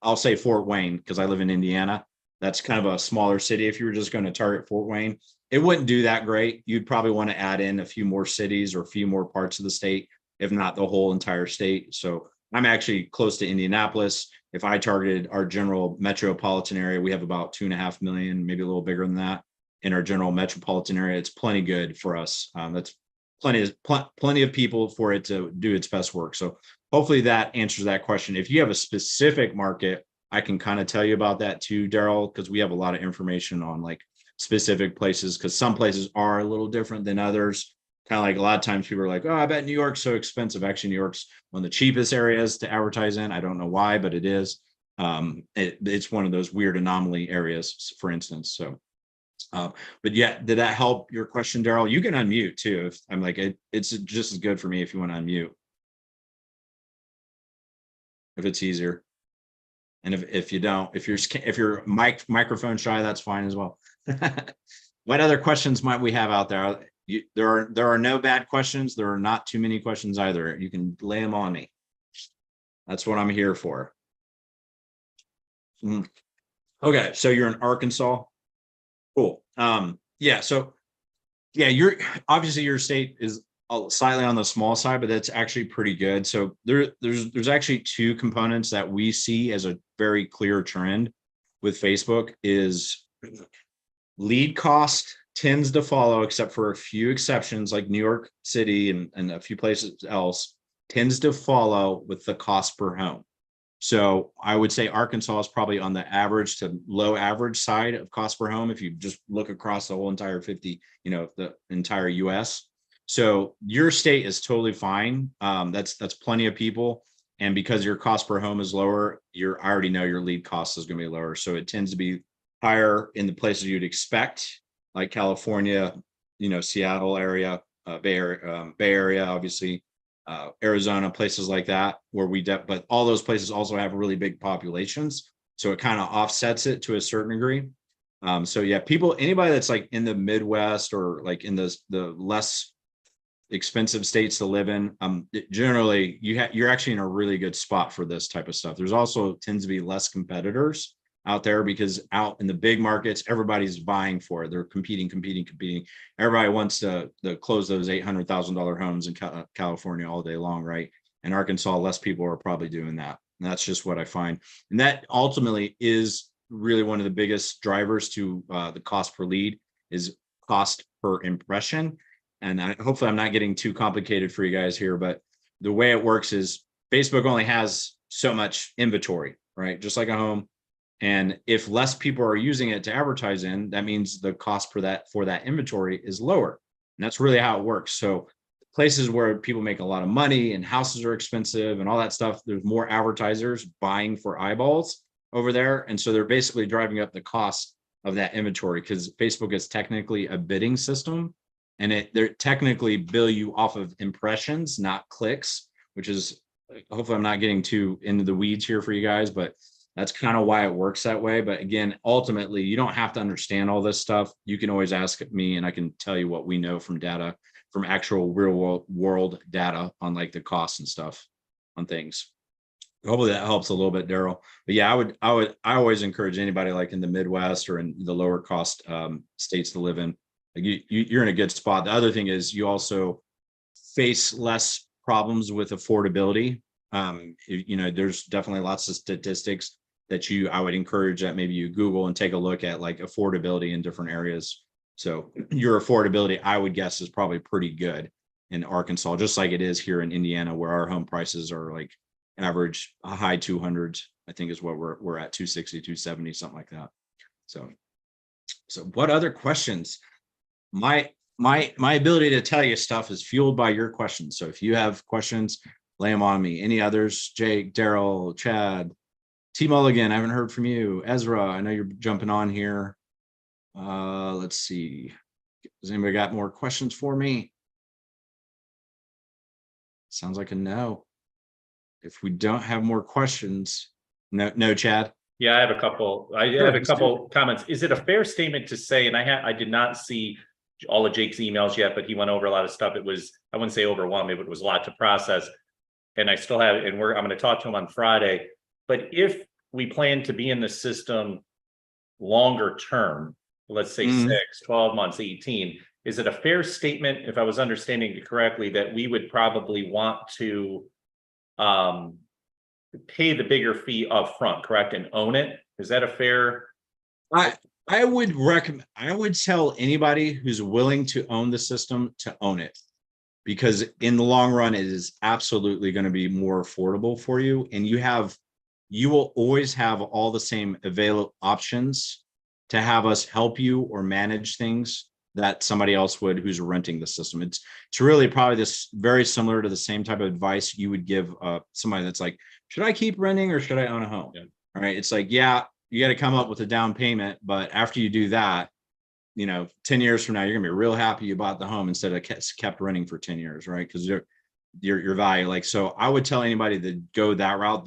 [SPEAKER 1] I'll say Fort Wayne, because I live in Indiana. That's kind of a smaller city. If you were just going to target Fort Wayne, it wouldn't do that great. You'd probably want to add in a few more cities or a few more parts of the state, if not the whole entire state. So I'm actually close to Indianapolis. If I targeted our general metropolitan area, we have about 2.5 million, maybe a little bigger than that in our general metropolitan area. It's plenty good for us. That's plenty of people for it to do its best work. So hopefully that answers that question. If you have a specific market, I can kind of tell you about that too, Daryl, because we have a lot of information on like specific places, because some places are a little different than others. Kind of like a lot of times people are like, oh, I bet New York's so expensive. Actually, New York's one of the cheapest areas to advertise in. I don't know why, but it is. It's one of those weird anomaly areas, for instance. So, but yeah, did that help your question, Daryl? You can unmute too. If I'm like, it's just as good for me if you want to unmute, if it's easier. And if you don't, if you're microphone shy, that's fine as well. What other questions might we have out there? There are no bad questions. There are not too many questions either. You can lay them on me. That's what I'm here for. Okay, so you're in Arkansas. Cool. Yeah. So yeah, obviously your state is slightly on the small side, but that's actually pretty good. So there's actually two components that we see as a very clear trend with Facebook. Is lead cost tends to follow, except for a few exceptions like New York City and a few places else, tends to follow with the cost per home. So I would say Arkansas is probably on the average to low average side of cost per home if you just look across the whole entire the entire US. So your state is totally fine. That's plenty of people. And because your cost per home is lower, I already know your lead cost is going to be lower. So it tends to be higher in the places you'd expect, like California, Seattle area, Bay Area, obviously, Arizona, places like that, where but all those places also have really big populations. So it kind of offsets it to a certain degree. So yeah, anybody that's like in the Midwest or like in the less expensive states to live in, generally you're actually in a really good spot for this type of stuff. There's also tends to be less competitors out there, because out in the big markets, everybody's vying for it. They're competing. Everybody wants to close those $800,000 homes in California all day long, right? In Arkansas, less people are probably doing that. And that's just what I find. And that ultimately is really one of the biggest drivers to the cost per lead, is cost per impression. And hopefully I'm not getting too complicated for you guys here, but the way it works is Facebook only has so much inventory, right? Just like a home. And if less people are using it to advertise in, that means the cost for that inventory is lower. And that's really how it works. So places where people make a lot of money and houses are expensive and all that stuff, there's more advertisers buying for eyeballs over there. And so they're basically driving up the cost of that inventory, because Facebook is technically a bidding system, and they're technically bill you off of impressions, not clicks, which is, hopefully I'm not getting too into the weeds here for you guys, but that's kind of why it works that way. But again, ultimately, you don't have to understand all this stuff. You can always ask me and I can tell you what we know from data, from actual real world data on like the costs and stuff on things. Hopefully that helps a little bit, Daryl. But yeah, I always encourage anybody like in the Midwest or in the lower cost states to live in. Like you're in a good spot. The other thing is you also face less problems with affordability. There's definitely lots of statistics that I would encourage that maybe you Google and take a look at, like affordability in different areas. So your affordability, I would guess, is probably pretty good in Arkansas, just like it is here in Indiana, where our home prices are like average a high 200s, I think is what we're at, 260, 270, something like that. So what other questions? My ability to tell you stuff is fueled by your questions. So if you have questions, lay them on me. Any others? Jake, Daryl, Chad, T Mulligan, I haven't heard from you. Ezra, I know you're jumping on here. Let's see. Has anybody got more questions for me? Sounds like a no. If we don't have more questions, no, Chad.
[SPEAKER 3] Yeah, I have a couple. I
[SPEAKER 1] Sure,
[SPEAKER 3] have a
[SPEAKER 1] let's do
[SPEAKER 3] couple comments. Is it a fair statement to say, and I did not see all of Jake's emails yet, but he went over a lot of stuff. It was, I wouldn't say overwhelming, but it was a lot to process. And I still have, and I'm going to talk to him on Friday. But if we plan to be in the system longer term, let's say 6, 12 months, 18, is it a fair statement, if I was understanding it correctly, that we would probably want to pay the bigger fee up front, correct, and own it? Is that a fair?
[SPEAKER 1] I would recommend, I would tell anybody who's willing to own the system to own it, because in the long run, it is absolutely going to be more affordable for you. And you will always have all the same available options to have us help you or manage things that somebody else would who's renting the system. It's really probably this very similar to the same type of advice you would give somebody that's like, should I keep renting or should I own a home?
[SPEAKER 3] Yeah.
[SPEAKER 1] All right. It's like, yeah, you got to come up with a down payment, but after you do that, 10 years from now, you're gonna be real happy you bought the home instead of kept renting for 10 years, right? Because your value. Like, so I would tell anybody to go that route.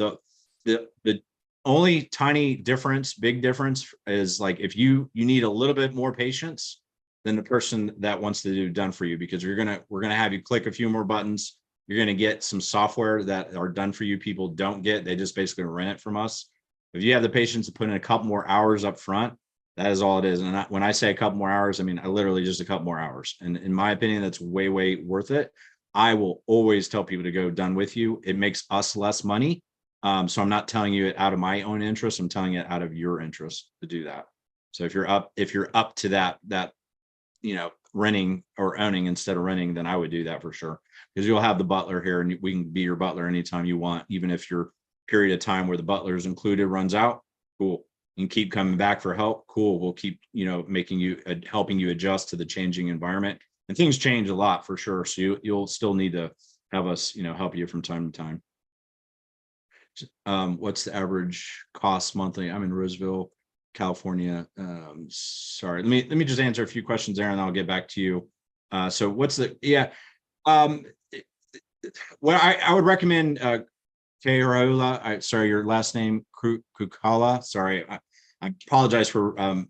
[SPEAKER 1] The only tiny difference, big difference, is like if you need a little bit more patience than the person that wants to do done for you, because we're gonna have you click a few more buttons. You're gonna get some software that are done for you people don't get. They just basically rent it from us. If you have the patience to put in a couple more hours up front, that is all it is. And when I say a couple more hours, I mean, I literally just a couple more hours. And in my opinion, that's way, way worth it. I will always tell people to go done with you. It makes us less money. So I'm not telling you it out of my own interest. I'm telling it out of your interest to do that. So if you're up to that, renting or owning instead of renting, then I would do that for sure. Because you'll have the butler here and we can be your butler anytime you want, even if your period of time where the butler is included runs out. Cool. And keep coming back for help. Cool. We'll keep, making you, helping you adjust to the changing environment. And things change a lot for sure. So you'll still need to have us, help you from time to time. What's the average cost monthly? I'm in Roseville, California. Sorry, let me just answer a few questions there and I'll get back to you. So what's the, well, I would recommend Kerola, sorry, your last name, Kukala. Sorry, I apologize for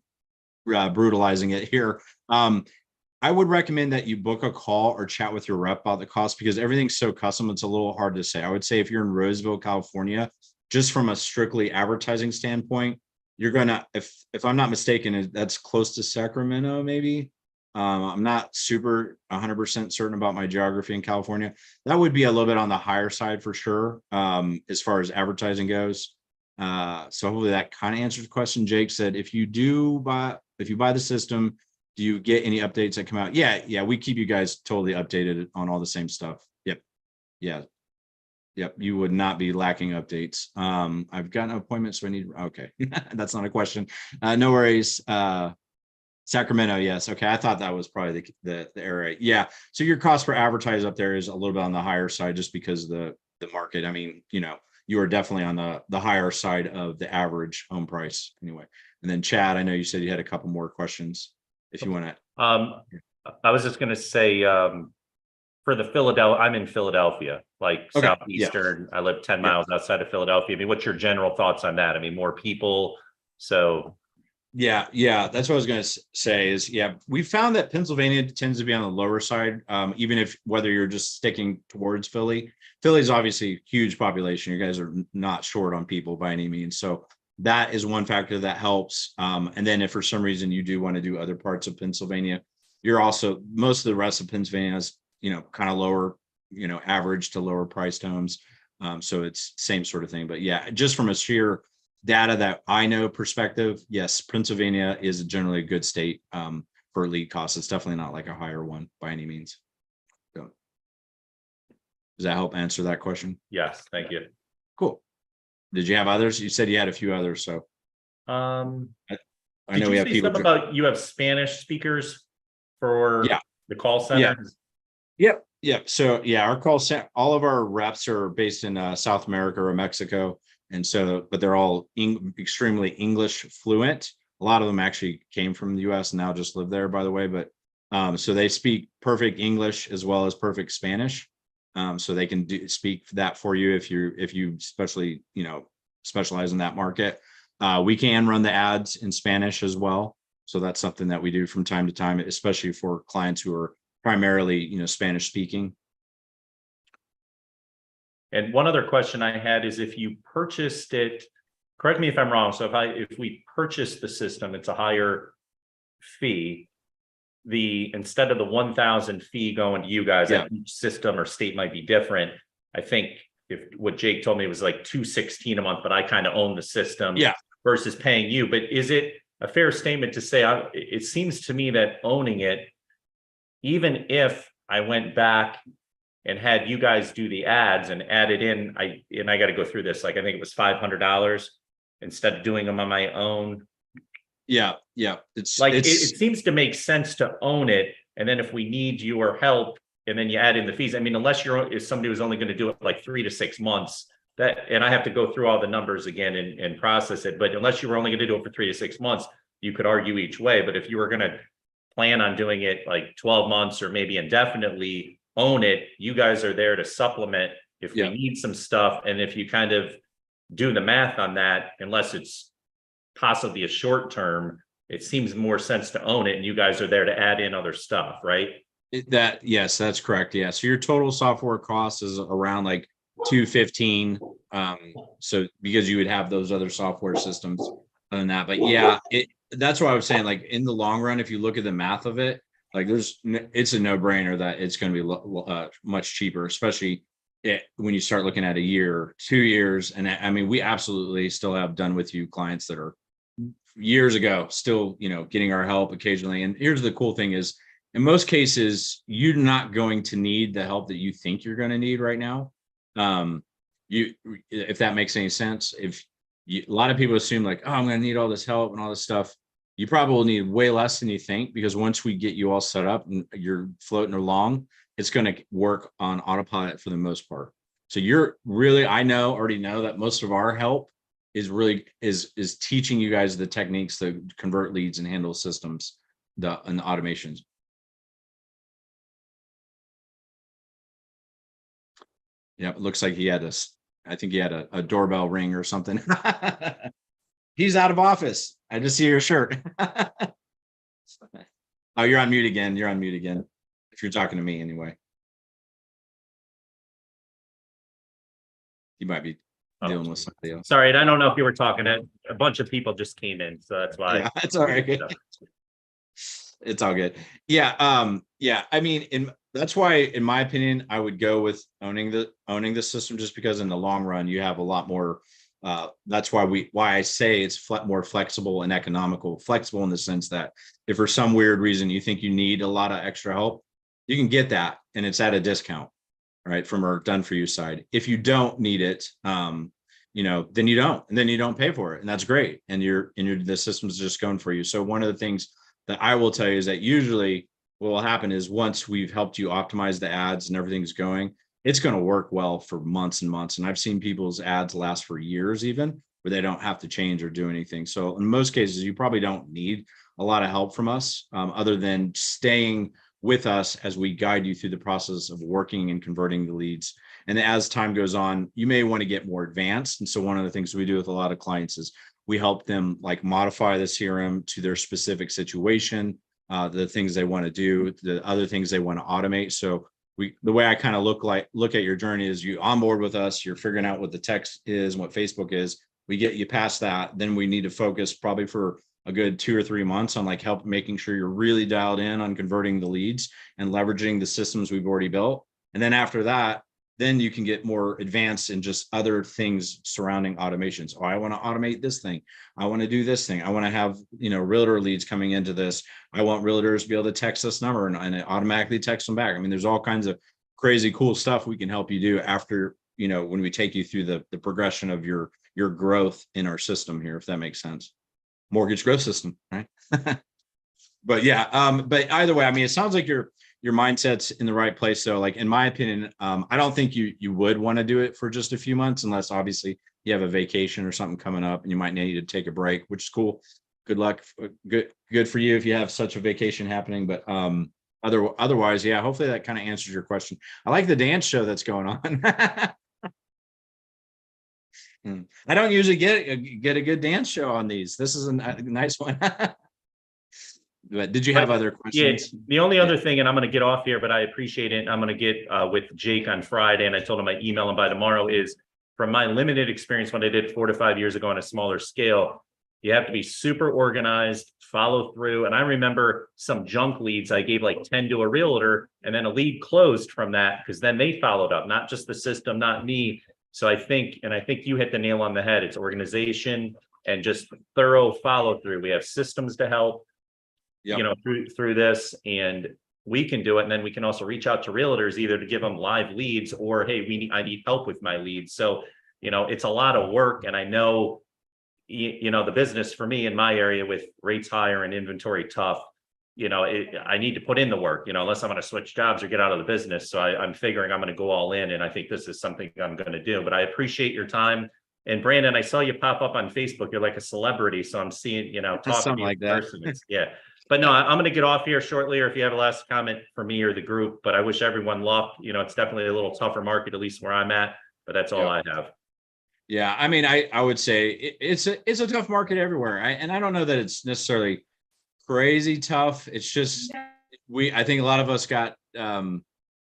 [SPEAKER 1] brutalizing it here. I would recommend that you book a call or chat with your rep about the cost, because everything's so custom. It's a little hard to say. I would say if you're in Roseville, California, just from a strictly advertising standpoint, you're gonna, if I'm not mistaken, that's close to Sacramento, maybe. I'm not super 100% certain about my geography in California. That would be a little bit on the higher side for sure, as far as advertising goes. So hopefully that kind of answers the question. Jake said, if you buy the system, do you get any updates that come out? Yeah, we keep you guys totally updated on all the same stuff. Yep. Yeah. Yep. You would not be lacking updates. I've got an appointment, so I need, okay. That's not a question. No worries. Sacramento, yes. Okay, I thought that was probably the area. Yeah. So your cost per advertise up there is a little bit on the higher side, just because the market. I mean, you are definitely on the higher side of the average home price anyway. And then Chad, I know you said you had a couple more questions. If you want to.
[SPEAKER 3] I was just going to say, for the Philadelphia, I'm in Philadelphia, like
[SPEAKER 1] Okay,
[SPEAKER 3] southeastern. I live 10 miles outside of Philadelphia. I mean, what's your general thoughts on that? I mean, more people. So.
[SPEAKER 1] Yeah. That's what I was going to say is, we found that Pennsylvania tends to be on the lower side, even if whether you're just sticking towards Philly. Philly's obviously huge population. You guys are not short on people by any means. So that is one factor that helps. And then if for some reason you do want to do other parts of Pennsylvania, you're also, most of the rest of Pennsylvania is, kind of lower, average to lower priced homes. So it's same sort of thing. But yeah, just from a sheer data that I know perspective, yes, Pennsylvania is generally a good state for lead costs. It's definitely not like a higher one by any means. So does that help answer that question?
[SPEAKER 3] Yes, thank you.
[SPEAKER 1] cool. Did you have others? You said you had a few others, so I
[SPEAKER 3] Did
[SPEAKER 1] know we
[SPEAKER 3] you
[SPEAKER 1] have
[SPEAKER 3] say
[SPEAKER 1] people.
[SPEAKER 3] something about you have Spanish speakers for
[SPEAKER 1] Yeah.
[SPEAKER 3] the call center?
[SPEAKER 1] Yep. Yep. So yeah, our call center, all of our reps are based in South America or Mexico. And so, but they're all extremely English fluent. A lot of them actually came from the US and now just live there, by the way. But so they speak perfect English as well as perfect Spanish. So they can speak that for you if you especially, specialize in that market. We can run the ads in Spanish as well. So that's something that we do from time to time, especially for clients who are primarily, Spanish speaking.
[SPEAKER 3] And one other question I had is if you purchased it, correct me if I'm wrong. So if we purchase the system, it's a higher fee. Instead of the 1,000 fee going to you guys,
[SPEAKER 1] Yeah.
[SPEAKER 3] each system or state might be different. I think if what Jake told me was like $216 a month, but I kind of own the system versus paying you. But is it a fair statement to say, it seems to me that owning it, even if I went back and had you guys do the ads and added in, I got to go through this, like, I think it was $500 instead of doing them on my own.
[SPEAKER 1] Yeah. It's
[SPEAKER 3] like, it seems to make sense to own it. And then if we need your help and then you add in the fees, I mean, unless if somebody was only going to do it like 3 to 6 months, and I have to go through all the numbers again and process it. But unless you were only going to do it for 3 to 6 months, you could argue each way. But if you were going to plan on doing it like 12 months or maybe indefinitely, own it, you guys are there to supplement if we need some stuff. And if you kind of do the math on that, unless it's possibly a short term, it seems more sense to own it, and you guys are there to add in other stuff, right?
[SPEAKER 1] Yes, that's correct. Yeah. So your total software cost is around like $215. So because you would have those other software systems other than that, but yeah, that's what I was saying. Like in the long run, if you look at the math of it, like it's a no brainer that it's going to be much cheaper, especially when you start looking at a year, 2 years. And I mean, we absolutely still have done with you clients that are years ago, still, getting our help occasionally. And here's the cool thing is, in most cases, you're not going to need the help that you think you're going to need right now. If that makes any sense, a lot of people assume like, oh, I'm going to need all this help and all this stuff. You probably will need way less than you think, because once we get you all set up and you're floating along, it's going to work on autopilot for the most part. So I already know that most of our help is really is teaching you guys the techniques to convert leads and handle systems, and the automations. Yeah, it looks like I think he had a doorbell ring or something. He's out of office. I just see your shirt. Oh, you're on mute again. You're on mute again. If you're talking to me anyway. You might be dealing with somebody else.
[SPEAKER 3] Sorry, I don't know if you were talking. A bunch of people just came in, so that's why.
[SPEAKER 1] Yeah, it's all right. It's all good. Yeah. Yeah. I mean, that's why, in my opinion, I would go with owning the system, just because in the long run, you have a lot more. That's why I say it's more flexible and economical. Flexible in the sense that if for some weird reason you think you need a lot of extra help, you can get that, and it's at a discount, right, from our done for you side. If you don't need it, then you don't, and then you don't pay for it, and that's great. And the system's just going for you. So one of the things that I will tell you is that usually what will happen is, once we've helped you optimize the ads and everything's going, it's going to work well for months and months. And I've seen people's ads last for years, even where they don't have to change or do anything. So in most cases, you probably don't need a lot of help from us, other than staying with us as we guide you through the process of working and converting the leads. And as time goes on, you may want to get more advanced. And so one of the things we do with a lot of clients is we help them like modify the CRM to their specific situation, the things they want to do, the other things they want to automate. So the way I kind of look at your journey is, you onboard with us, you're figuring out what the text is and what Facebook is. We get you past that. Then we need to focus probably for a good 2 or 3 months on making sure you're really dialed in on converting the leads and leveraging the systems we've already built. And then after that, then you can get more advanced in just other things surrounding automations. Oh, I want to automate this thing. I want to do this thing. I want to have, realtor leads coming into this. I want realtors to be able to text this number and it automatically text them back. I mean, there's all kinds of crazy cool stuff we can help you do after when we take you through the progression of your growth in our system here, if that makes sense. Mortgage growth system, right? But yeah, but either way, I mean, it sounds like your mindset's in the right place. So like, in my opinion, I don't think you would want to do it for just a few months, unless obviously you have a vacation or something coming up and you might need to take a break, which is cool. Good luck. Good for you if you have such a vacation happening. But otherwise, yeah, hopefully that kind of answers your question. I like the dance show that's going on. I don't usually get a good dance show on these. This is a nice one. But did you have other questions?
[SPEAKER 3] Yeah, the only other thing, and I'm going to get off here, but I appreciate it. I'm going to get with Jake on Friday, and I told him I email him by tomorrow, is from my limited experience when I did 4 to 5 years ago on a smaller scale, you have to be super organized, follow through. And I remember some junk leads. I gave like 10 to a realtor, and then a lead closed from that because then they followed up, not just the system, not me. So I think you hit the nail on the head. It's organization and just thorough follow through. We have systems to help. Yep. Through this, and we can do it. And then we can also reach out to realtors either to give them live leads or, hey, I need help with my leads. So, it's a lot of work. And I know, the business for me in my area with rates higher and inventory tough, I need to put in the work, unless I'm going to switch jobs or get out of the business. So I'm figuring I'm going to go all in. And I think this is something I'm going to do, but I appreciate your time. And Brandon, I saw you pop up on Facebook. You're like a celebrity. So I'm seeing, talking
[SPEAKER 1] something
[SPEAKER 3] to you
[SPEAKER 1] like
[SPEAKER 3] in
[SPEAKER 1] that.
[SPEAKER 3] person. Yeah. But no, I'm going to get off here shortly, or if you have a last comment for me or the group, but I wish everyone luck. It's definitely a little tougher market, at least where I'm at, but that's all I have.
[SPEAKER 1] Yeah. I mean, I would say it's a tough market everywhere. And I don't know that it's necessarily crazy tough. It's just, I think a lot of us got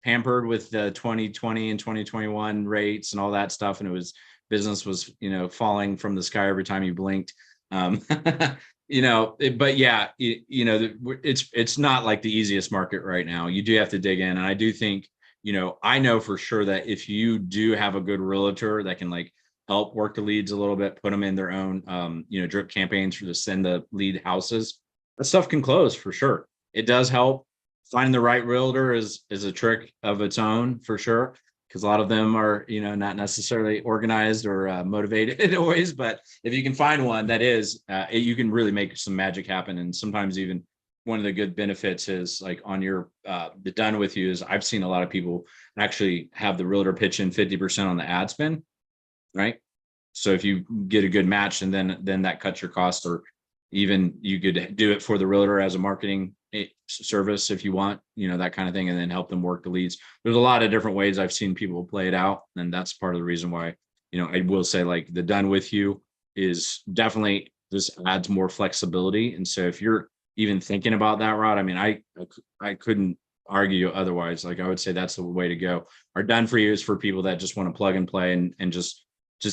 [SPEAKER 1] pampered with the 2020 and 2021 rates and all that stuff. And business was, falling from the sky every time you blinked. But yeah, it's not like the easiest market right now. You do have to dig in. And I do think, I know for sure that if you do have a good realtor that can like help work the leads a little bit, put them in their own, drip campaigns to send the lead houses, that stuff can close for sure. It does help. Finding the right realtor is a trick of its own for sure, because a lot of them are, not necessarily organized or motivated always. But if you can find one that is, you can really make some magic happen. And sometimes even one of the good benefits is like on your the done with you is I've seen a lot of people actually have the realtor pitch in 50% on the ad spend, right? So if you get a good match, and then that cuts your cost, or even you could do it for the realtor as a marketing service if you want, that kind of thing, and then help them work the leads. There's a lot of different ways I've seen people play it out. And that's part of the reason why, I will say like the done with you is definitely, this adds more flexibility. And so if you're even thinking about that route, I mean, I couldn't argue otherwise. Like I would say that's the way to go. Our done for you is for people that just want to plug and play and just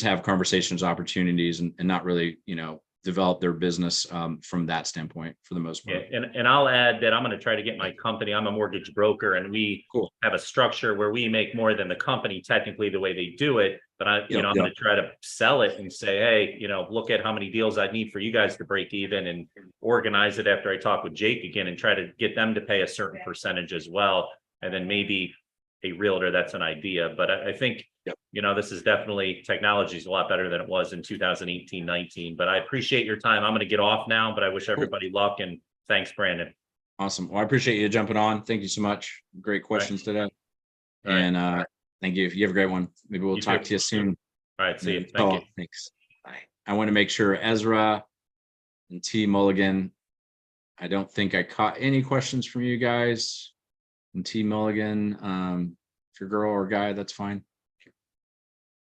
[SPEAKER 1] have conversations, opportunities, and not really, develop their business from that standpoint for the most part.
[SPEAKER 3] Yeah, and I'll add that I'm going to try to get my company. I'm a mortgage broker, and we have a structure where we make more than the company technically the way they do it. But I'm going to try to sell it and say, hey, look at how many deals I need for you guys to break even, and organize it after I talk with Jake again and try to get them to pay a certain percentage as well. And then maybe a realtor, that's an idea. But I think, this is definitely, technology is a lot better than it was in 2018, 19. But I appreciate your time. I'm going to get off now, but I wish everybody luck, and thanks, Brandon.
[SPEAKER 1] Awesome. Well, I appreciate you jumping on. Thank you so much. Great questions today. And thank you. You have a great one. Maybe we'll talk to you soon.
[SPEAKER 3] All right. See you. Thank you.
[SPEAKER 1] Thanks. Bye. I want to make sure Ezra and T Mulligan, I don't think I caught any questions from you guys. And T Mulligan, if you're a girl or a guy, that's fine.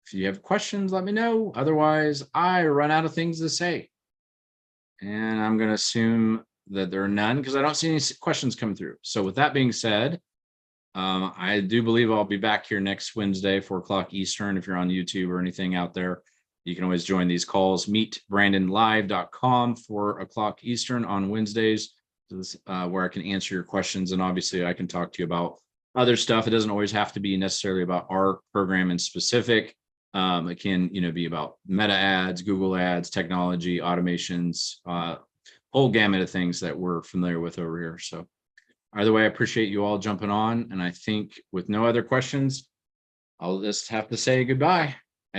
[SPEAKER 1] If you have questions, let me know. Otherwise, I run out of things to say. And I'm going to assume that there are none because I don't see any questions come through. So with that being said, I do believe I'll be back here next Wednesday, 4 o'clock Eastern. If you're on YouTube or anything out there, you can always join these calls. Meetbrandonlive.com, 4 o'clock Eastern on Wednesdays, where I can answer your questions. And obviously I can talk to you about other stuff. It doesn't always have to be necessarily about our program in specific. It can, be about meta ads, Google ads, technology, automations, whole gamut of things that we're familiar with over here. So either way, I appreciate you all jumping on. And I think with no other questions, I'll just have to say goodbye.